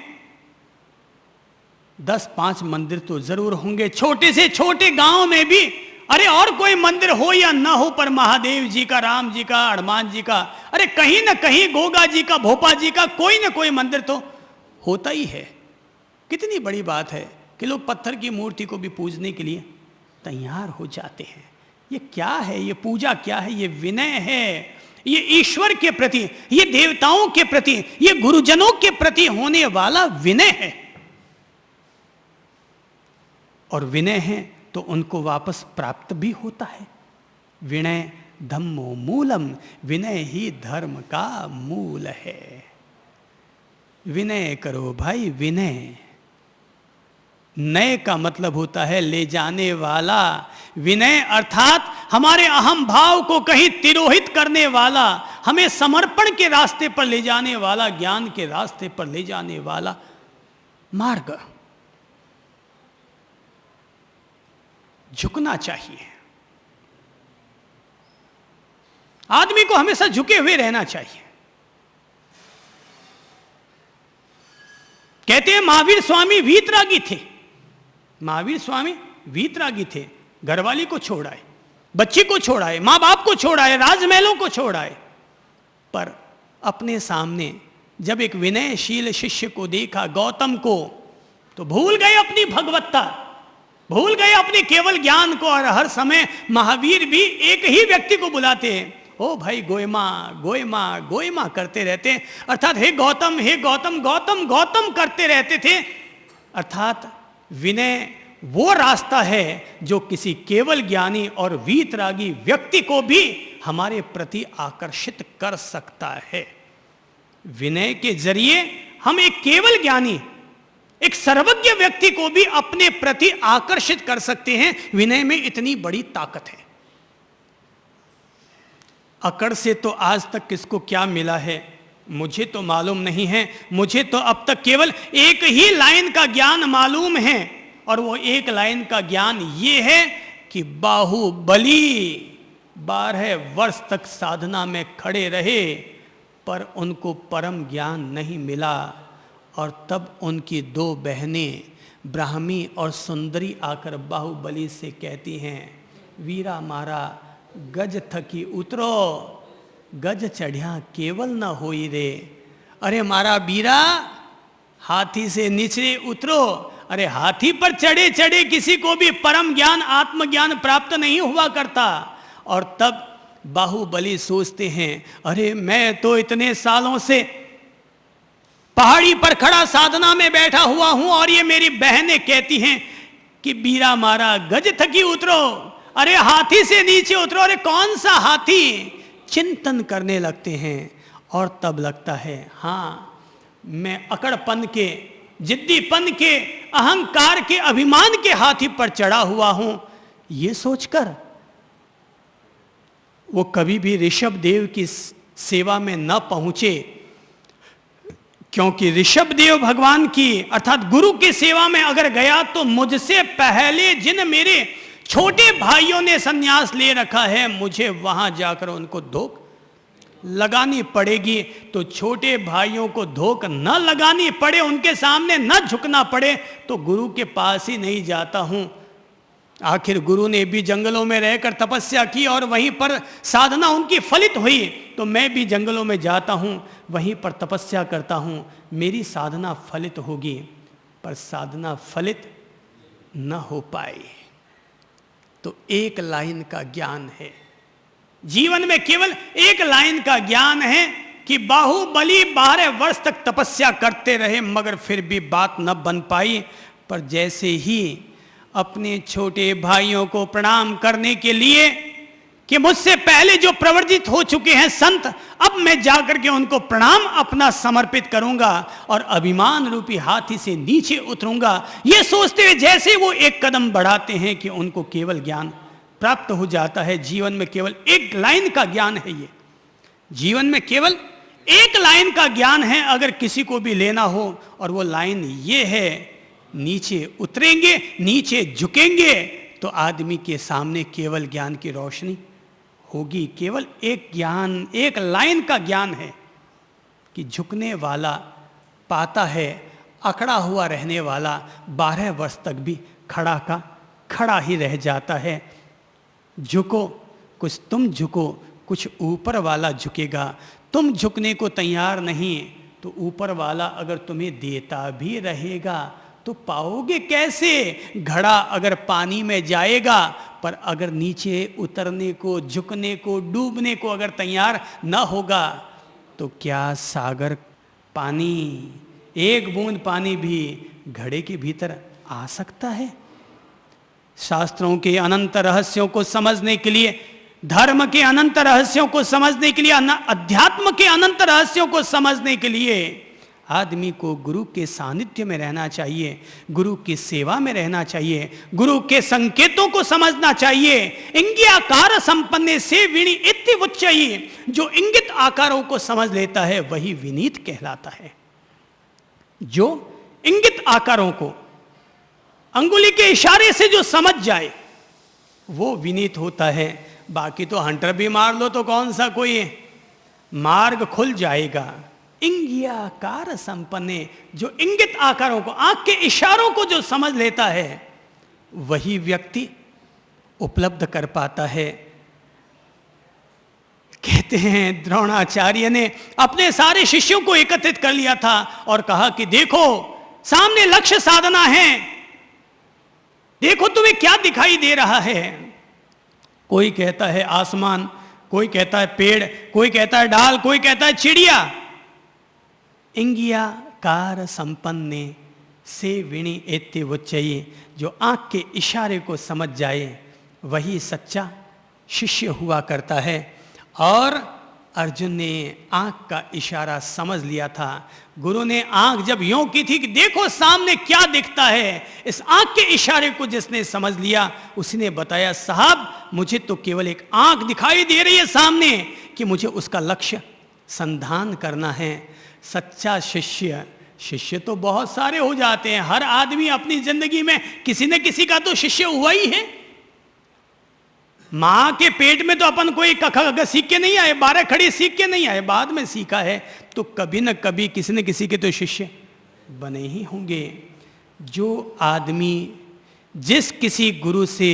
10-5 मंदिर तो जरूर होंगे, छोटे से छोटे गांव में भी। अरे और कोई मंदिर हो या ना हो, पर महादेव जी का, राम जी का, हनुमान जी का, अरे कहीं ना कहीं गोगा जी का, भोपा जी का कोई ना कोई मंदिर तो होता ही है। कितनी बड़ी बात है कि लोग पत्थर की मूर्ति को भी पूजने के लिए तैयार हो जाते हैं। ये क्या है? ये पूजा क्या है? ये विनय है, ये ईश्वर के प्रति, ये देवताओं के प्रति, ये गुरुजनों के प्रति होने वाला विनय है। और विनय है तो उनको वापस प्राप्त भी होता है। विनय धम्मो मूलम, विनय ही धर्म का मूल है। विनय करो भाई, विनय। नय का मतलब होता है ले जाने वाला। विनय अर्थात हमारे अहम भाव को कहीं तिरोहित करने वाला, हमें समर्पण के रास्ते पर ले जाने वाला, ज्ञान के रास्ते पर ले जाने वाला मार्ग। झुकना चाहिए, आदमी को हमेशा झुके हुए रहना चाहिए। कहते हैं महावीर स्वामी वीतरागी थे। महावीर स्वामी वीतरागी थे, घरवाली को छोड़ आए, बच्ची को छोड़ आए, मां बाप को छोड़ आए, राजमहलों को छोड़ आए, पर अपने सामने जब एक विनयशील शिष्य को देखा, गौतम को, तो भूल गए अपनी भगवत्ता, भूल गए अपने केवल ज्ञान को। और हर समय महावीर भी एक ही व्यक्ति को बुलाते हैं, ओ भाई गोयमा गोयमा गोयमा करते रहते हैं, अर्थात हे गौतम, हे गौतम, गौतम गौतम करते रहते थे। अर्थात विनय वो रास्ता है जो किसी केवल ज्ञानी और वीतरागी व्यक्ति को भी हमारे प्रति आकर्षित कर सकता है। विनय के जरिए हम एक केवल ज्ञानी, एक सर्वज्ञ व्यक्ति को भी अपने प्रति आकर्षित कर सकते हैं। विनय में इतनी बड़ी ताकत है। अकड़ से तो आज तक किसको क्या मिला है मुझे तो मालूम नहीं है। मुझे तो अब तक केवल एक ही लाइन का ज्ञान मालूम है, और वो एक लाइन का ज्ञान ये है कि बाहुबली 12 वर्ष तक साधना में खड़े रहे, पर उनको परम ज्ञान नहीं मिला। और तब उनकी 2 बहनें ब्राह्मी और सुंदरी आकर बाहुबली से कहती हैं, वीरा मारा गज थकी उतरो, गज चढ़िया केवल न होई रे। अरे मारा वीरा, हाथी से नीचे उतरो। अरे हाथी पर चढ़े चढ़े किसी को भी परम ज्ञान, आत्मज्ञान प्राप्त नहीं हुआ करता। और तब बाहुबली सोचते हैं, अरे मैं तो इतने सालों से पहाड़ी पर खड़ा साधना में बैठा हुआ हूं, और ये मेरी बहनें कहती हैं कि बीरा मारा गज थकी उतरो, अरे हाथी से नीचे उतरो। अरे कौन सा हाथी? चिंतन करने लगते हैं। और तब लगता है, हाँ मैं अकड़पन के, जिद्दीपन के, अहंकार के, अभिमान के हाथी पर चढ़ा हुआ हूं। ये सोचकर वो कभी भी ऋषभ देव की सेवा में न पहुंचे, क्योंकि ऋषभ देव भगवान की अर्थात गुरु की सेवा में अगर गया तो मुझसे पहले जिन मेरे छोटे भाइयों ने संन्यास ले रखा है, मुझे वहां जाकर उनको धोख लगानी पड़ेगी। तो छोटे भाइयों को धोख न लगानी पड़े, उनके सामने न झुकना पड़े, तो गुरु के पास ही नहीं जाता हूं। आखिर गुरु ने भी जंगलों में रहकर तपस्या की और वहीं पर साधना उनकी फलित हुई, तो मैं भी जंगलों में जाता हूं, वहीं पर तपस्या करता हूं, मेरी साधना फलित होगी। पर साधना फलित न हो पाई तो एक लाइन का ज्ञान है, जीवन में केवल एक लाइन का ज्ञान है कि बाहुबली 12 वर्ष तक तपस्या करते रहे, मगर फिर भी बात न बन पाई। पर जैसे ही अपने छोटे भाइयों को प्रणाम करने के लिए कि मुझसे पहले जो प्रवर्तित हो चुके हैं संत, अब मैं जाकर के उनको प्रणाम अपना समर्पित करूंगा और अभिमान रूपी हाथी से नीचे उतरूंगा, ये सोचते हुए जैसे वो एक कदम बढ़ाते हैं कि उनको केवल ज्ञान प्राप्त हो जाता है। जीवन में केवल एक लाइन का ज्ञान है, ये जीवन में केवल एक लाइन का ज्ञान है अगर किसी को भी लेना हो, और वो लाइन ये है, नीचे उतरेंगे, नीचे झुकेंगे तो आदमी के सामने केवल ज्ञान की रोशनी होगी। केवल एक ज्ञान, एक लाइन का ज्ञान है कि झुकने वाला पाता है, अकड़ा हुआ रहने वाला 12 वर्ष तक भी खड़ा का खड़ा ही रह जाता है। झुको, कुछ तुम झुको, कुछ ऊपर वाला झुकेगा। तुम झुकने को तैयार नहीं तो ऊपर वाला अगर तुम्हें देता भी रहेगा तो पाओगे कैसे? घड़ा अगर पानी में जाएगा, पर अगर नीचे उतरने को, झुकने को, डूबने को अगर तैयार न होगा तो क्या सागर पानी, एक बूंद पानी भी घड़े के भीतर आ सकता है? शास्त्रों के अनंत रहस्यों को समझने के लिए, धर्म के अनंत रहस्यों को समझने के लिए, अध्यात्म के अनंत रहस्यों को समझने के लिए आदमी को गुरु के सानिध्य में रहना चाहिए, गुरु की सेवा में रहना चाहिए, गुरु के संकेतों को समझना चाहिए। इंगियाकार संपन्ने से विनी इति उच्चयी, जो इंगित आकारों को समझ लेता है वही विनीत कहलाता है। जो इंगित आकारों को अंगुली के इशारे से जो समझ जाए वो विनीत होता है। बाकी तो हंटर भी मार लो तो कौन सा कोई मार्ग खुल जाएगा। इंगियाकार संपन्ने, जो इंगित आकारों को, आंख के इशारों को जो समझ लेता है वही व्यक्ति उपलब्ध कर पाता है। कहते हैं द्रोणाचार्य ने अपने सारे शिष्यों को एकत्रित कर लिया था और कहा कि देखो सामने लक्ष्य साधना है, देखो तुम्हें क्या दिखाई दे रहा है। कोई कहता है आसमान, कोई कहता है पेड़, कोई कहता है डाल, कोई कहता है चिड़िया। इंगियाकार संपन्ने से विणी एत्य उच्चयी, जो आंख के इशारे को समझ जाए वही सच्चा शिष्य हुआ करता है। और अर्जुन ने आंख का इशारा समझ लिया था। गुरु ने आंख जब यों की थी कि देखो सामने क्या दिखता है, इस आंख के इशारे को जिसने समझ लिया उसने बताया, साहब मुझे तो केवल एक आंख दिखाई दे रही है सामने कि मुझे उसका लक्ष्य संधान करना है। सच्चा शिष्य तो बहुत सारे हो जाते हैं। हर आदमी अपनी जिंदगी में किसी न किसी का तो शिष्य हुआ ही है। मां के पेट में तो अपन कोई कखा सीख के नहीं आए, 12 खड़ी सीख के नहीं आए, बाद में सीखा है। तो कभी न कभी किसी न किसी के तो शिष्य बने ही होंगे। जो आदमी जिस किसी गुरु से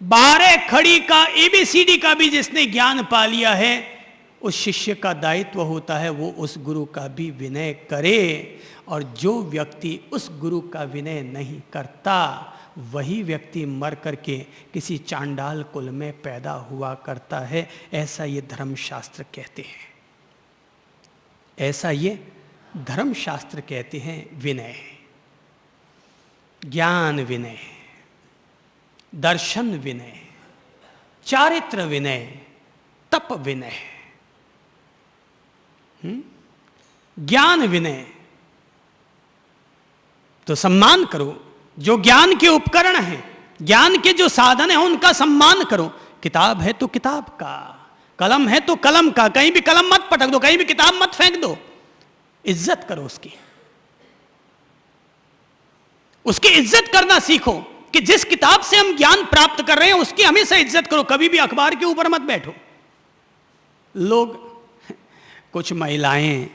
12 खड़ी का ABCD का भी जिसने ज्ञान पा लिया है, उस शिष्य का दायित्व होता है वो उस गुरु का भी विनय करे। और जो व्यक्ति उस गुरु का विनय नहीं करता, वही व्यक्ति मर करके किसी चांडाल कुल में पैदा हुआ करता है। ऐसा ये धर्मशास्त्र कहते हैं, ऐसा ये धर्मशास्त्र कहते हैं। विनय, ज्ञान विनय, दर्शन विनय, चारित्र विनय, तप विनय, ज्ञान विनय। तो सम्मान करो जो ज्ञान के उपकरण हैं, ज्ञान के जो साधन हैं उनका सम्मान करो। किताब है तो किताब का, कलम है तो कलम का, कहीं भी कलम मत पटक दो, कहीं भी किताब मत फेंक दो। इज्जत करो उसकी, उसकी इज्जत करना सीखो कि जिस किताब से हम ज्ञान प्राप्त कर रहे हैं उसकी हमेशा इज्जत करो। कभी भी अखबार के ऊपर मत बैठो। लोग, कुछ महिलाएं,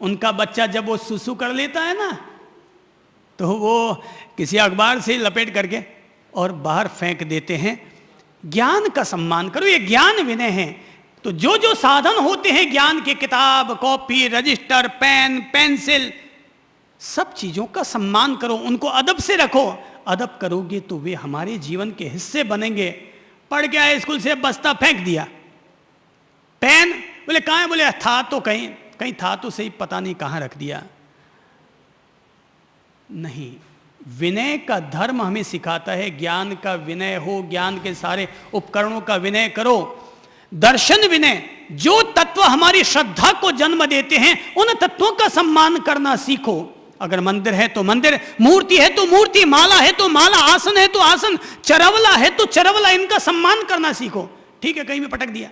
उनका बच्चा जब वो सुसु कर लेता है ना, तो वो किसी अखबार से लपेट करके और बाहर फेंक देते हैं। ज्ञान का सम्मान करो, ये ज्ञान विनय है। तो जो जो साधन होते हैं ज्ञान के, किताब, कॉपी, रजिस्टर, पेन, पेंसिल, सब चीजों का सम्मान करो, उनको अदब से रखो। अदब करोगे तो वे हमारे जीवन के हिस्से बनेंगे। पढ़ के आए स्कूल से, बस्ता फेंक दिया, पेन बोले कहाँ है, बोले था तो कहीं कहीं था तो सही, पता नहीं कहाँ रख दिया। नहीं, विनय का धर्म हमें सिखाता है ज्ञान का विनय हो, ज्ञान के सारे उपकरणों का विनय करो। दर्शन विनय, जो तत्व हमारी श्रद्धा को जन्म देते हैं उन तत्वों का सम्मान करना सीखो। अगर मंदिर है तो मंदिर, मूर्ति है तो मूर्ति, माला है तो माला, आसन है तो आसन, चरवला है तो चरवला, इनका सम्मान करना सीखो। ठीक है, कहीं भी पटक दिया।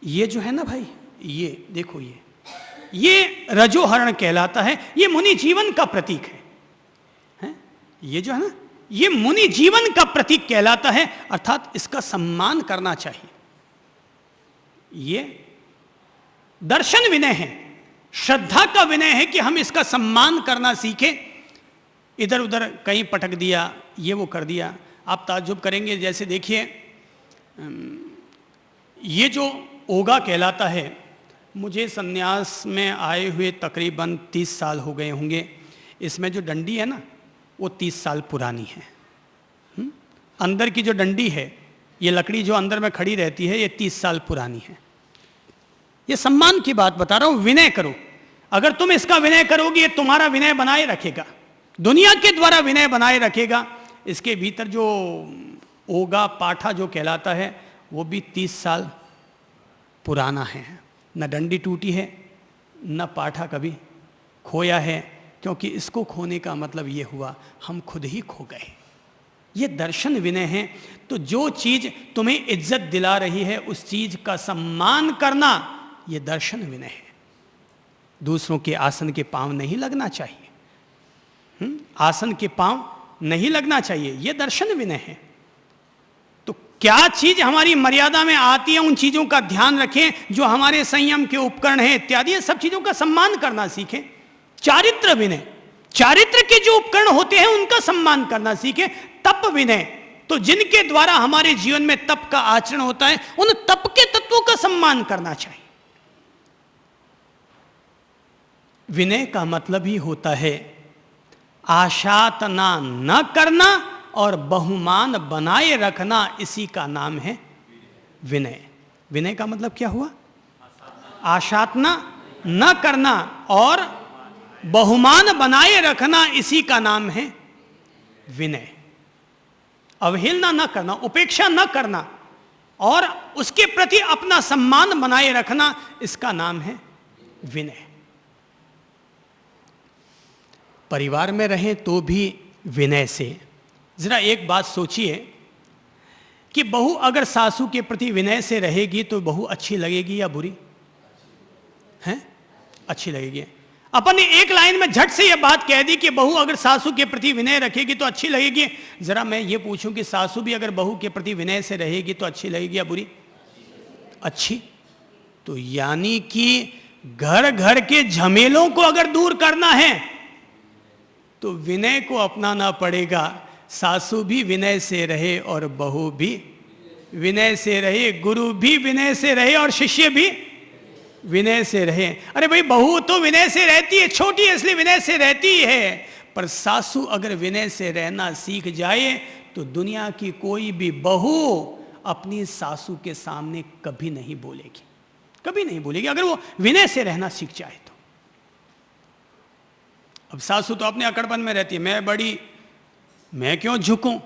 ये जो है ना भाई, ये देखो, ये रजोहरण कहलाता है। ये मुनि जीवन का प्रतीक है? ये जो है ना, ये मुनि जीवन का प्रतीक कहलाता है, अर्थात इसका सम्मान करना चाहिए। ये दर्शन विनय है, श्रद्धा का विनय है कि हम इसका सम्मान करना सीखें। इधर उधर कहीं पटक दिया, ये वो कर दिया, आप ताज्जुब करेंगे। जैसे देखिए, ये जो ओगा कहलाता है, मुझे सन्यास में आए हुए तकरीबन 30 साल हो गए होंगे। इसमें जो डंडी है ना, वो 30 साल पुरानी है। अंदर की जो डंडी है, ये लकड़ी जो अंदर में खड़ी रहती है, ये 30 साल पुरानी है। ये सम्मान की बात बता रहा हूं। विनय करो, अगर तुम इसका विनय करोगे ये तुम्हारा विनय बनाए रखेगा, दुनिया के द्वारा विनय बनाए रखेगा। इसके भीतर जो ओगा पाठा जो कहलाता है, वो भी 30 साल पुराना है। न डंडी टूटी है, न पाठा कभी खोया है, क्योंकि इसको खोने का मतलब ये हुआ हम खुद ही खो गए। ये दर्शन विनय है। तो जो चीज तुम्हें इज्जत दिला रही है उस चीज का सम्मान करना, ये दर्शन विनय है। दूसरों के आसन के पांव नहीं लगना चाहिए, आसन के पांव नहीं लगना चाहिए, ये दर्शन विनय है। तो क्या चीज हमारी मर्यादा में आती है, उन चीजों का ध्यान रखें जो हमारे संयम के उपकरण हैं इत्यादि, ये सब चीजों का सम्मान करना सीखें। चारित्र विनय, चारित्र के जो उपकरण होते हैं उनका सम्मान करना सीखें। तप विनय, तो जिनके द्वारा हमारे जीवन में तप का आचरण होता है, उन तप के तत्वों का सम्मान करना चाहिए। विनय का मतलब ही होता है आशातना न करना और बहुमान बनाए रखना, इसी का नाम है विनय। विनय का मतलब क्या हुआ? आशातना न करना और बहुमान बनाए रखना, इसी का नाम है विनय। अवहेलना न करना, उपेक्षा न करना, और उसके प्रति अपना सम्मान बनाए रखना, इसका नाम है विनय। परिवार में रहें तो भी विनय से। जरा एक बात सोचिए कि बहू अगर सासू के प्रति विनय से रहेगी तो बहू अच्छी लगेगी या बुरी? हैं? अच्छी लगेगी। अपन ने एक लाइन में झट से यह बात कह दी कि बहू अगर सासू के प्रति विनय रखेगी तो अच्छी लगेगी। जरा मैं ये पूछूं कि सासू भी अगर बहू के प्रति विनय से रहेगी तो अच्छी लगेगी या बुरी? अच्छी। तो यानी कि घर घर के झमेलों को अगर दूर करना है तो विनय को अपनाना पड़ेगा। सासू भी विनय से रहे और बहू भी विनय से रहे, गुरु भी विनय से रहे और शिष्य भी विनय से रहे। अरे भाई, बहू तो विनय से रहती है, छोटी है इसलिए विनय से रहती है, पर सासू अगर विनय से रहना सीख जाए तो दुनिया की कोई भी बहू अपनी सासू के सामने कभी नहीं बोलेगी, कभी नहीं बोलेगी, अगर वो विनय से रहना सीख जाए तो। अब सासू तो अपने अकड़पन में रहती है, मैं बड़ी, मैं क्यों झुकूं,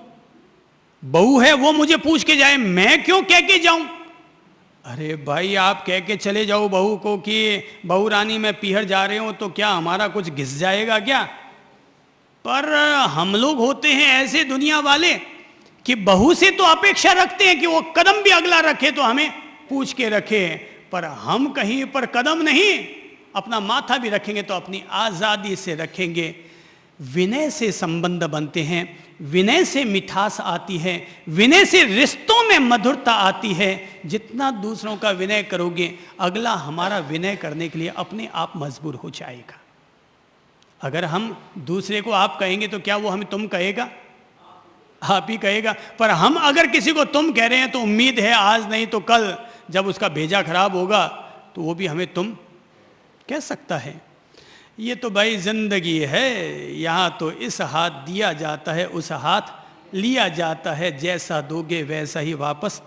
बहू है वो मुझे पूछ के जाए, मैं क्यों कह के जाऊं। अरे भाई, आप कह के चले जाओ बहू को कि बहू रानी मैं पीहर जा रहे हो, तो क्या हमारा कुछ घिस जाएगा क्या? पर हम लोग होते हैं ऐसे दुनिया वाले कि बहू से तो अपेक्षा रखते हैं कि वो कदम भी अगला रखे तो हमें पूछ के रखे, पर हम कहीं पर कदम नहीं, अपना माथा भी रखेंगे तो अपनी आज़ादी से रखेंगे। विनय से संबंध बनते हैं, विनय से मिठास आती है, विनय से रिश्तों में मधुरता आती है। जितना दूसरों का विनय करोगे, अगला हमारा विनय करने के लिए अपने आप मजबूर हो जाएगा। अगर हम दूसरे को आप कहेंगे तो क्या वो हमें तुम कहेगा? आप ही कहेगा। पर हम अगर किसी को तुम कह रहे हैं तो उम्मीद है आज नहीं तो कल जब उसका भेजा खराब होगा तो वो भी हमें तुम कह सकता है। ये तो भाई जिंदगी है, यहाँ तो इस हाथ दिया जाता है, उस हाथ लिया जाता है, जैसा दोगे वैसा ही वापस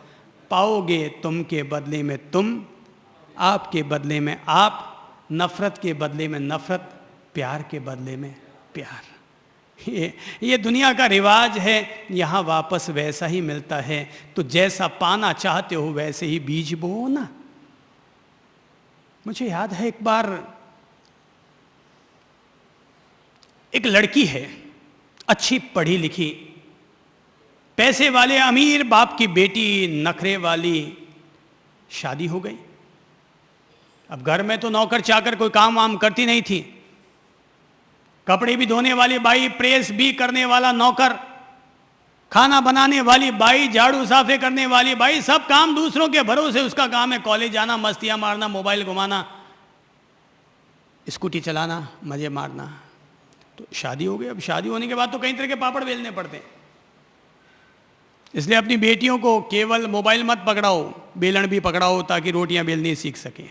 पाओगे। तुम के बदले में तुम, आप के बदले में आप, नफरत के बदले में नफरत, प्यार के बदले में प्यार। ये दुनिया का रिवाज है, यहाँ वापस वैसा ही मिलता है। तो जैसा पाना चाहते हो वैसे ही बीज बोओ ना। मुझे याद है एक बार एक लड़की है, अच्छी पढ़ी लिखी, पैसे वाले अमीर बाप की बेटी, नखरे वाली, शादी हो गई। अब घर में तो नौकर चाकर कोई काम वाम करती नहीं थी, कपड़े भी धोने वाली बाई, प्रेस भी करने वाला नौकर, खाना बनाने वाली बाई, झाड़ू साफे करने वाली बाई, सब काम दूसरों के भरोसे उसका काम है। कॉलेज जाना, मस्तियां मारना, मोबाइल घुमाना, स्कूटी चलाना, मजे मारना। तो शादी हो गई। अब शादी होने के बाद तो कई तरह के पापड़ बेलने पड़ते हैं, इसलिए अपनी बेटियों को केवल मोबाइल मत पकड़ाओ, बेलन भी पकड़ाओ ताकि रोटियां बेलनी सीख सके।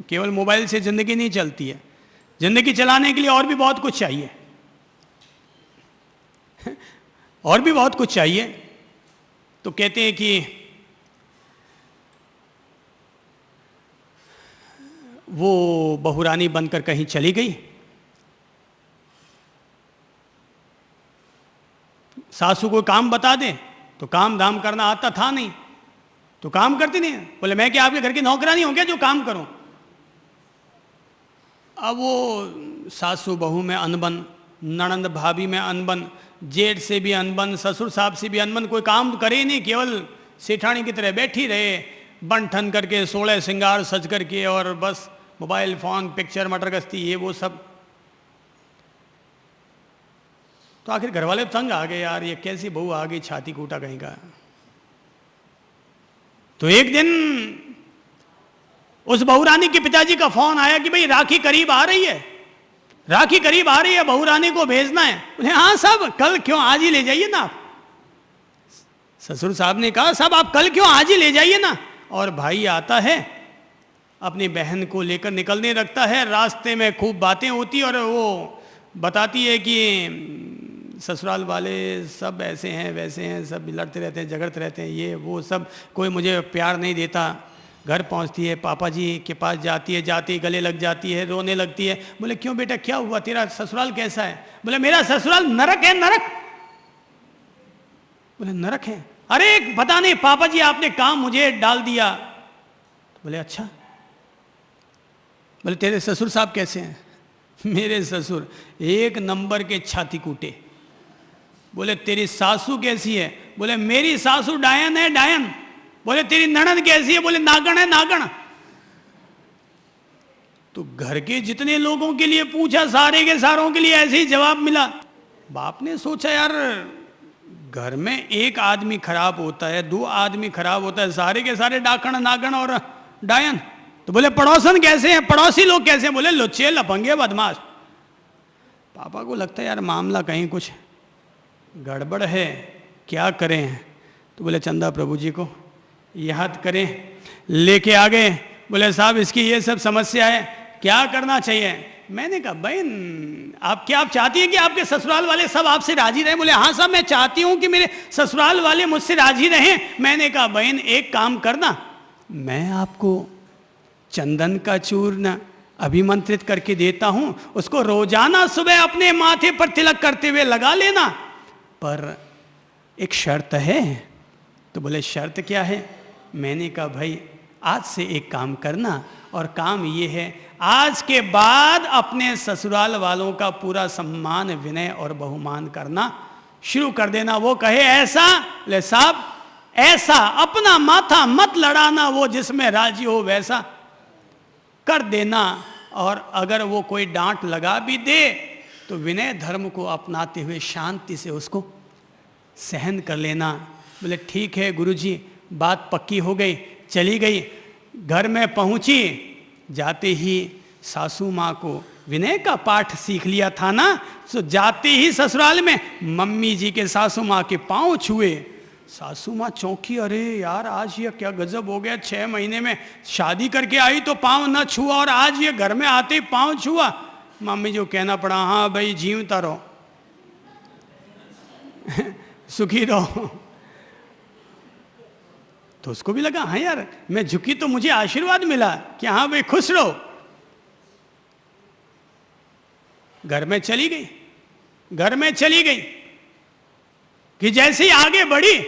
केवल मोबाइल से जिंदगी नहीं चलती है, जिंदगी चलाने के लिए और भी बहुत कुछ चाहिए, और भी बहुत कुछ चाहिए। तो कहते हैं कि वो बहुरानी बनकर कहीं चली गई, सासू को काम बता दें तो काम धाम करना आता था नहीं, तो काम करती नहीं। बोले मैं क्या आपके घर की नौकरानी हूं क्या जो काम करूं? अब वो सासू बहू में अनबन, ननंद भाभी में अनबन, जेठ से भी अनबन, ससुर साहब से भी अनबन, कोई काम करे ही नहीं, केवल सेठानी की तरह बैठी रहे, बन ठन करके, 16 श्रृंगार सज करके, और बस मोबाइल फोन, पिक्चर, मटर गश्ती, ये वो सब। तो आखिर घर वाले तंग आ गए, यार ये कैसी बहू आ गई, छाती कूटा कहीं का। तो एक दिन उस बहुरानी के पिताजी का फोन आया कि भाई राखी करीब आ रही है, राखी करीब आ रही है, बहुरानी को भेजना है। बोले हाँ साहब, कल क्यों, आज ही ले जाइए ना आप। ससुर साहब ने कहा साहब आप कल क्यों, आज ही ले जाइए ना। और भाई आता है, अपनी बहन को लेकर निकलने लगता है। रास्ते में खूब बातें होती और वो बताती है कि ससुराल वाले सब ऐसे हैं वैसे हैं, सब लड़ते रहते हैं, झगड़ते रहते हैं, ये वो सब, कोई मुझे प्यार नहीं देता। घर पहुंचती है, पापा जी के पास जाती है, जाती है गले लग जाती है, रोने लगती है। बोले क्यों बेटा क्या हुआ, तेरा ससुराल कैसा है? बोले मेरा ससुराल नरक है, नरक। बोले नरक है? अरे पता नहीं पापा जी आपने काम मुझे डाल दिया। तो बोले अच्छा। बोले तेरे ससुर साहब कैसे हैं? मेरे ससुर एक नंबर के छाती कूटे। बोले तेरी सासू कैसी है? बोले मेरी सासू डायन है डायन। बोले तेरी ननद कैसी है? बोले नागण है नागण। तो घर के जितने लोगों के लिए पूछा, सारे के सारों के लिए ऐसे ही जवाब मिला। बाप ने सोचा यार घर में एक आदमी खराब होता है, 2 आदमी खराब होता है, सारे के सारे डाकण नागण और डायन। तो बोले पड़ोसन कैसे हैं, पड़ोसी लोग कैसे हैं? बोले लुच्चे लफंगे बदमाश। पापा को लगता है यार मामला कहीं कुछ गड़बड़ है, क्या करें? तो बोले चंदा प्रभु जी को याद करें, लेके आ गए। बोले साहब इसकी ये सब समस्या है, क्या करना चाहिए? मैंने कहा बहन आप चाहती हैं कि आपके ससुराल वाले सब आपसे राजी रहें? बोले हाँ साहब मैं चाहती हूं कि मेरे ससुराल वाले मुझसे राजी रहें। मैंने कहा बहन एक काम करना, मैं आपको चंदन का चूर्ण अभिमंत्रित करके देता हूं, उसको रोजाना सुबह अपने माथे पर तिलक करते हुए लगा लेना, पर एक शर्त है। तो बोले शर्त क्या है? मैंने कहा भाई आज से एक काम करना, और काम ये है आज के बाद अपने ससुराल वालों का पूरा सम्मान विनय और बहुमान करना शुरू कर देना। वो कहे ऐसा, ले साहब ऐसा, अपना माथा मत लड़ाना, वो जिसमें राजी हो वैसा कर देना। और अगर वो कोई डांट लगा भी दे तो विनय धर्म को अपनाते हुए शांति से उसको सहन कर लेना। बोले ठीक है गुरुजी, बात पक्की हो गई। चली गई, घर में पहुंची, जाते ही सासू माँ को विनय का पाठ सीख लिया था ना, तो जाते ही ससुराल में मम्मी जी के सासू माँ के पांव छुए। सासू माँ चौंकी, अरे यार आज ये क्या गजब हो गया, 6 महीने में शादी करके आई तो पांव ना छुआ और आज ये घर में आते ही पांव छुआ। मम्मी जो कहना पड़ा हाँ भाई जीवता रहो सुखी रहो। तो उसको भी लगा हाँ यार मैं झुकी तो मुझे आशीर्वाद मिला कि हाँ भाई खुश रहो। घर में चली गई कि जैसे ही आगे बढ़ी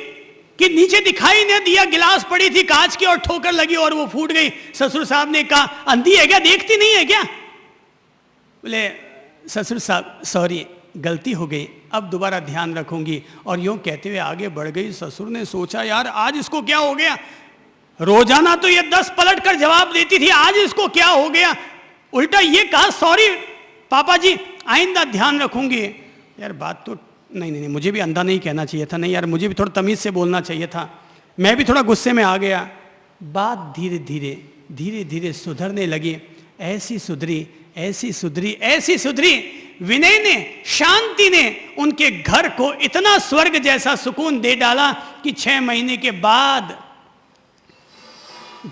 कि नीचे दिखाई नहीं दिया, गिलास पड़ी थी कांच की और ठोकर लगी और वो फूट गई। ससुर साहब ने कहा अंधी है क्या, देखती नहीं है क्या? बोले ससुर साहब सॉरी गलती हो गई, अब दोबारा ध्यान रखूंगी। और यूं कहते हुए आगे बढ़ गई। ससुर ने सोचा यार आज इसको क्या हो गया, रोजाना तो ये 10 पलट कर जवाब देती थी, आज इसको क्या हो गया? उल्टा ये कहा सॉरी पापा जी आइंदा ध्यान रखूंगी। यार बात तो नहीं, मुझे भी अंधा नहीं कहना चाहिए था, नहीं यार मुझे भी थोड़ा तमीज से बोलना चाहिए था, मैं भी थोड़ा गुस्से में आ गया। बात धीरे धीरे सुधरने लगी। ऐसी सुधरी विनय ने, शांति ने उनके घर को इतना स्वर्ग जैसा सुकून दे डाला कि 6 महीने के बाद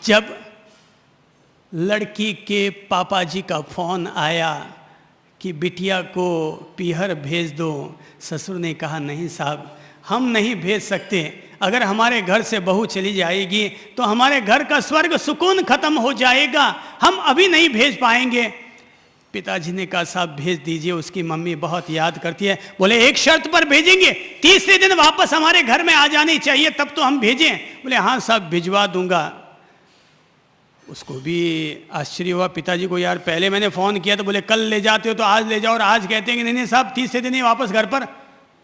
जब लड़की के पापा जी का फोन आया कि बिटिया को पीहर भेज दो, ससुर ने कहा नहीं साहब हम नहीं भेज सकते, अगर हमारे घर से बहू चली जाएगी तो हमारे घर का स्वर्ग सुकून खत्म हो जाएगा, हम अभी नहीं भेज पाएंगे। पिताजी ने कहा साहब भेज दीजिए, उसकी मम्मी बहुत याद करती है। बोले एक शर्त पर भेजेंगे, तीसरे दिन वापस हमारे घर में आ जानी चाहिए तब तो हम भेजें। बोले हाँ साहब भिजवा दूंगा। उसको भी आश्चर्य हुआ पिताजी को, यार पहले मैंने फ़ोन किया तो बोले कल ले जाते हो तो आज ले जाओ, और आज कहते हैं कि नहीं साहब तीसरे दिन ही वापस घर पर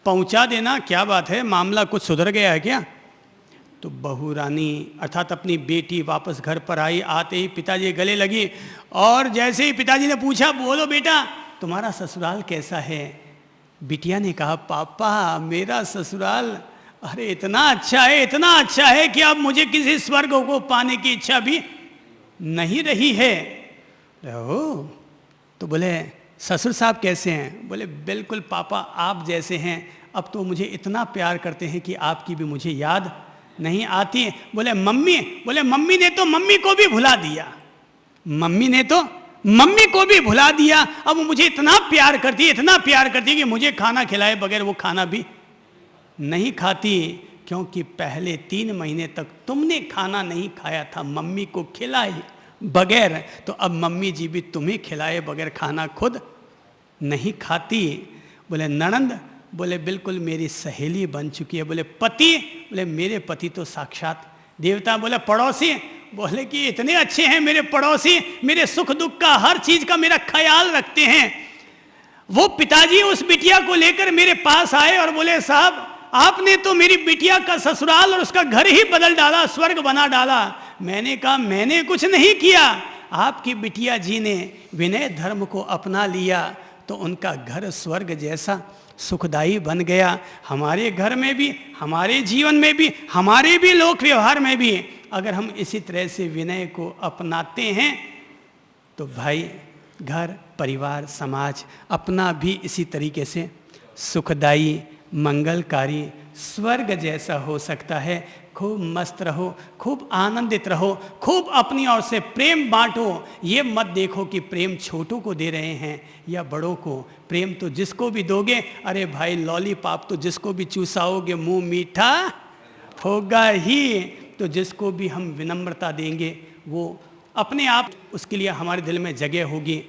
पहुंचा देना। क्या बात है, मामला कुछ सुधर गया है क्या? तो बहू रानी अर्थात अपनी बेटी वापस घर पर आई। आते ही पिताजी गले लगी और जैसे ही पिताजी ने पूछा बोलो बेटा तुम्हारा ससुराल कैसा है? बिटिया ने कहा पापा मेरा ससुराल अरे इतना अच्छा है कि अब मुझे किसी स्वर्ग को पाने की इच्छा भी नहीं रही है। ओ तो बोले ससुर साहब कैसे हैं? बोले बिल्कुल पापा आप जैसे हैं, अब तो मुझे इतना प्यार करते हैं कि आपकी भी मुझे याद नहीं आती। बोले मम्मी? बोले मम्मी ने तो मम्मी को भी भुला दिया, मम्मी ने तो मम्मी को भी भुला दिया। अब वो मुझे इतना प्यार करती है कि मुझे खाना खिलाए बगैर वो खाना भी नहीं खाती, क्योंकि पहले 3 महीने तक तुमने खाना नहीं खाया था मम्मी को खिलाए बगैर, तो अब मम्मी जी भी तुम्हें खिलाए बगैर खाना खुद नहीं खाती। बोले ननंद? बोले बिल्कुल मेरी सहेली बन चुकी है। बोले पति? बोले मेरे पति तो साक्षात देवता। बोले पड़ोसी? बोले कि इतने अच्छे हैं मेरे पड़ोसी, मेरे सुख दुख का हर चीज का मेरा ख्याल रखते हैं। वो पिताजी उस बिटिया को लेकर मेरे पास आए और बोले साहब आपने तो मेरी बिटिया का ससुराल और उसका घर ही बदल डाला, स्वर्ग बना डाला। मैंने कहा मैंने कुछ नहीं किया, आपकी बिटिया जी ने विनय धर्म को अपना लिया तो उनका घर स्वर्ग जैसा सुखदायी बन गया। हमारे घर में भी, हमारे जीवन में भी, हमारे भी लोक व्यवहार में भी अगर हम इसी तरह से विनय को अपनाते हैं तो भाई घर, परिवार, समाज अपना भी इसी तरीके से सुखदायी, मंगलकारी, स्वर्ग जैसा हो सकता है। खूब मस्त रहो, खूब आनंदित रहो, खूब अपनी ओर से प्रेम बांटो। ये मत देखो कि प्रेम छोटों को दे रहे हैं या बड़ों को। प्रेम तो जिसको भी दोगे, अरे भाई लॉलीपॉप तो जिसको भी चूसाओगे मुंह मीठा होगा ही। तो जिसको भी हम विनम्रता देंगे वो अपने आप उसके लिए हमारे दिल में जगह होगी।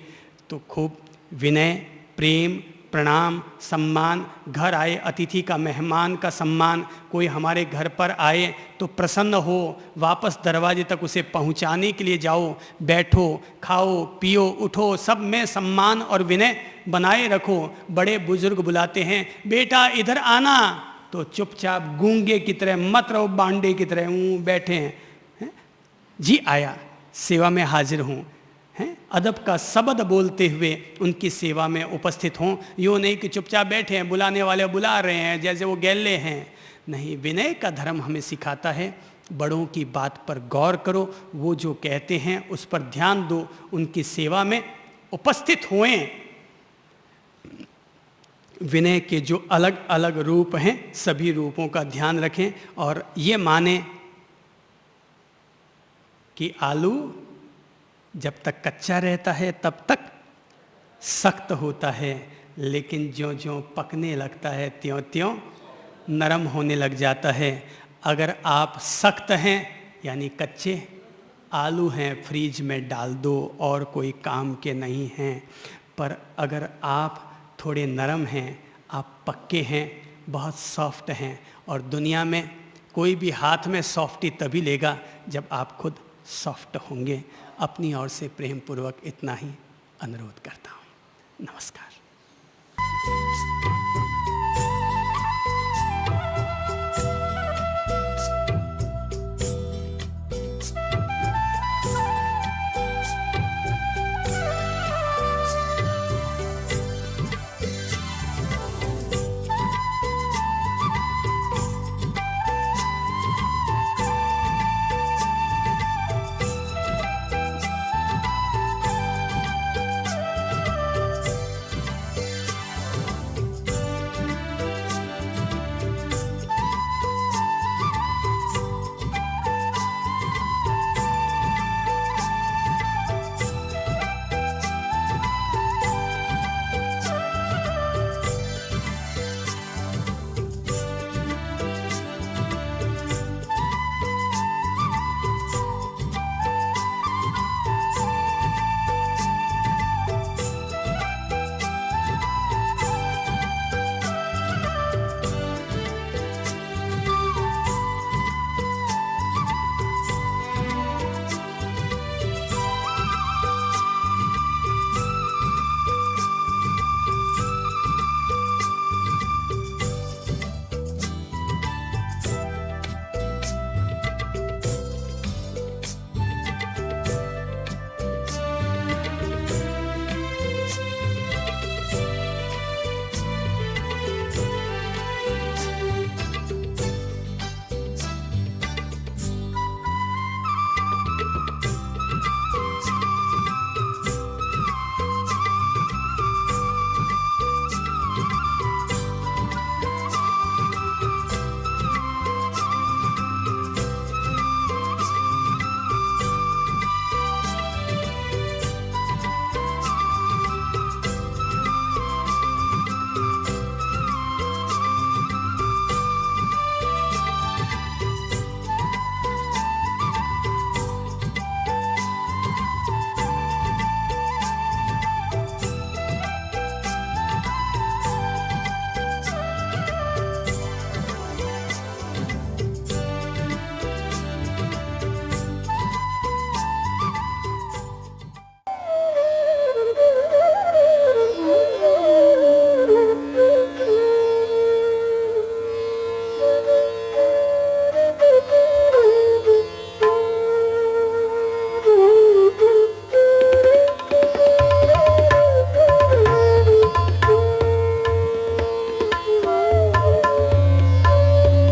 तो खूब विनय, प्रेम, प्रणाम, सम्मान, घर आए अतिथि का, मेहमान का सम्मान। कोई हमारे घर पर आए तो प्रसन्न हो, वापस दरवाजे तक उसे पहुंचाने के लिए जाओ। बैठो, खाओ, पियो, उठो, सब में सम्मान और विनय बनाए रखो। बड़े बुजुर्ग बुलाते हैं बेटा इधर आना, तो चुपचाप गूंगे की तरह मत रहो, बांडे की तरह बैठे हैं। जी आया, सेवा में हाजिर हूँ, अदब का शब्द बोलते हुए उनकी सेवा में उपस्थित हों। यूँ नहीं कि चुपचाप बैठे हैं, बुलाने वाले बुला रहे हैं जैसे वो गैले हैं। नहीं, विनय का धर्म हमें सिखाता है बड़ों की बात पर गौर करो, वो जो कहते हैं उस पर ध्यान दो, उनकी सेवा में उपस्थित होएं। विनय के जो अलग अलग रूप हैं सभी रूपों का ध्यान रखें और ये माने कि आलू जब तक कच्चा रहता है तब तक सख्त होता है, लेकिन ज्यों ज्यों पकने लगता है त्यों त्यों नरम होने लग जाता है। अगर आप सख्त हैं यानी कच्चे आलू हैं, फ्रीज में डाल दो और कोई काम के नहीं हैं। पर अगर आप थोड़े नरम हैं, आप पक्के हैं, बहुत सॉफ्ट हैं, और दुनिया में कोई भी हाथ में सॉफ्टी तभी लेगा जब आप खुद सॉफ्ट होंगे। अपनी ओर से प्रेम पूर्वक इतना ही अनुरोध करता हूँ। नमस्कार।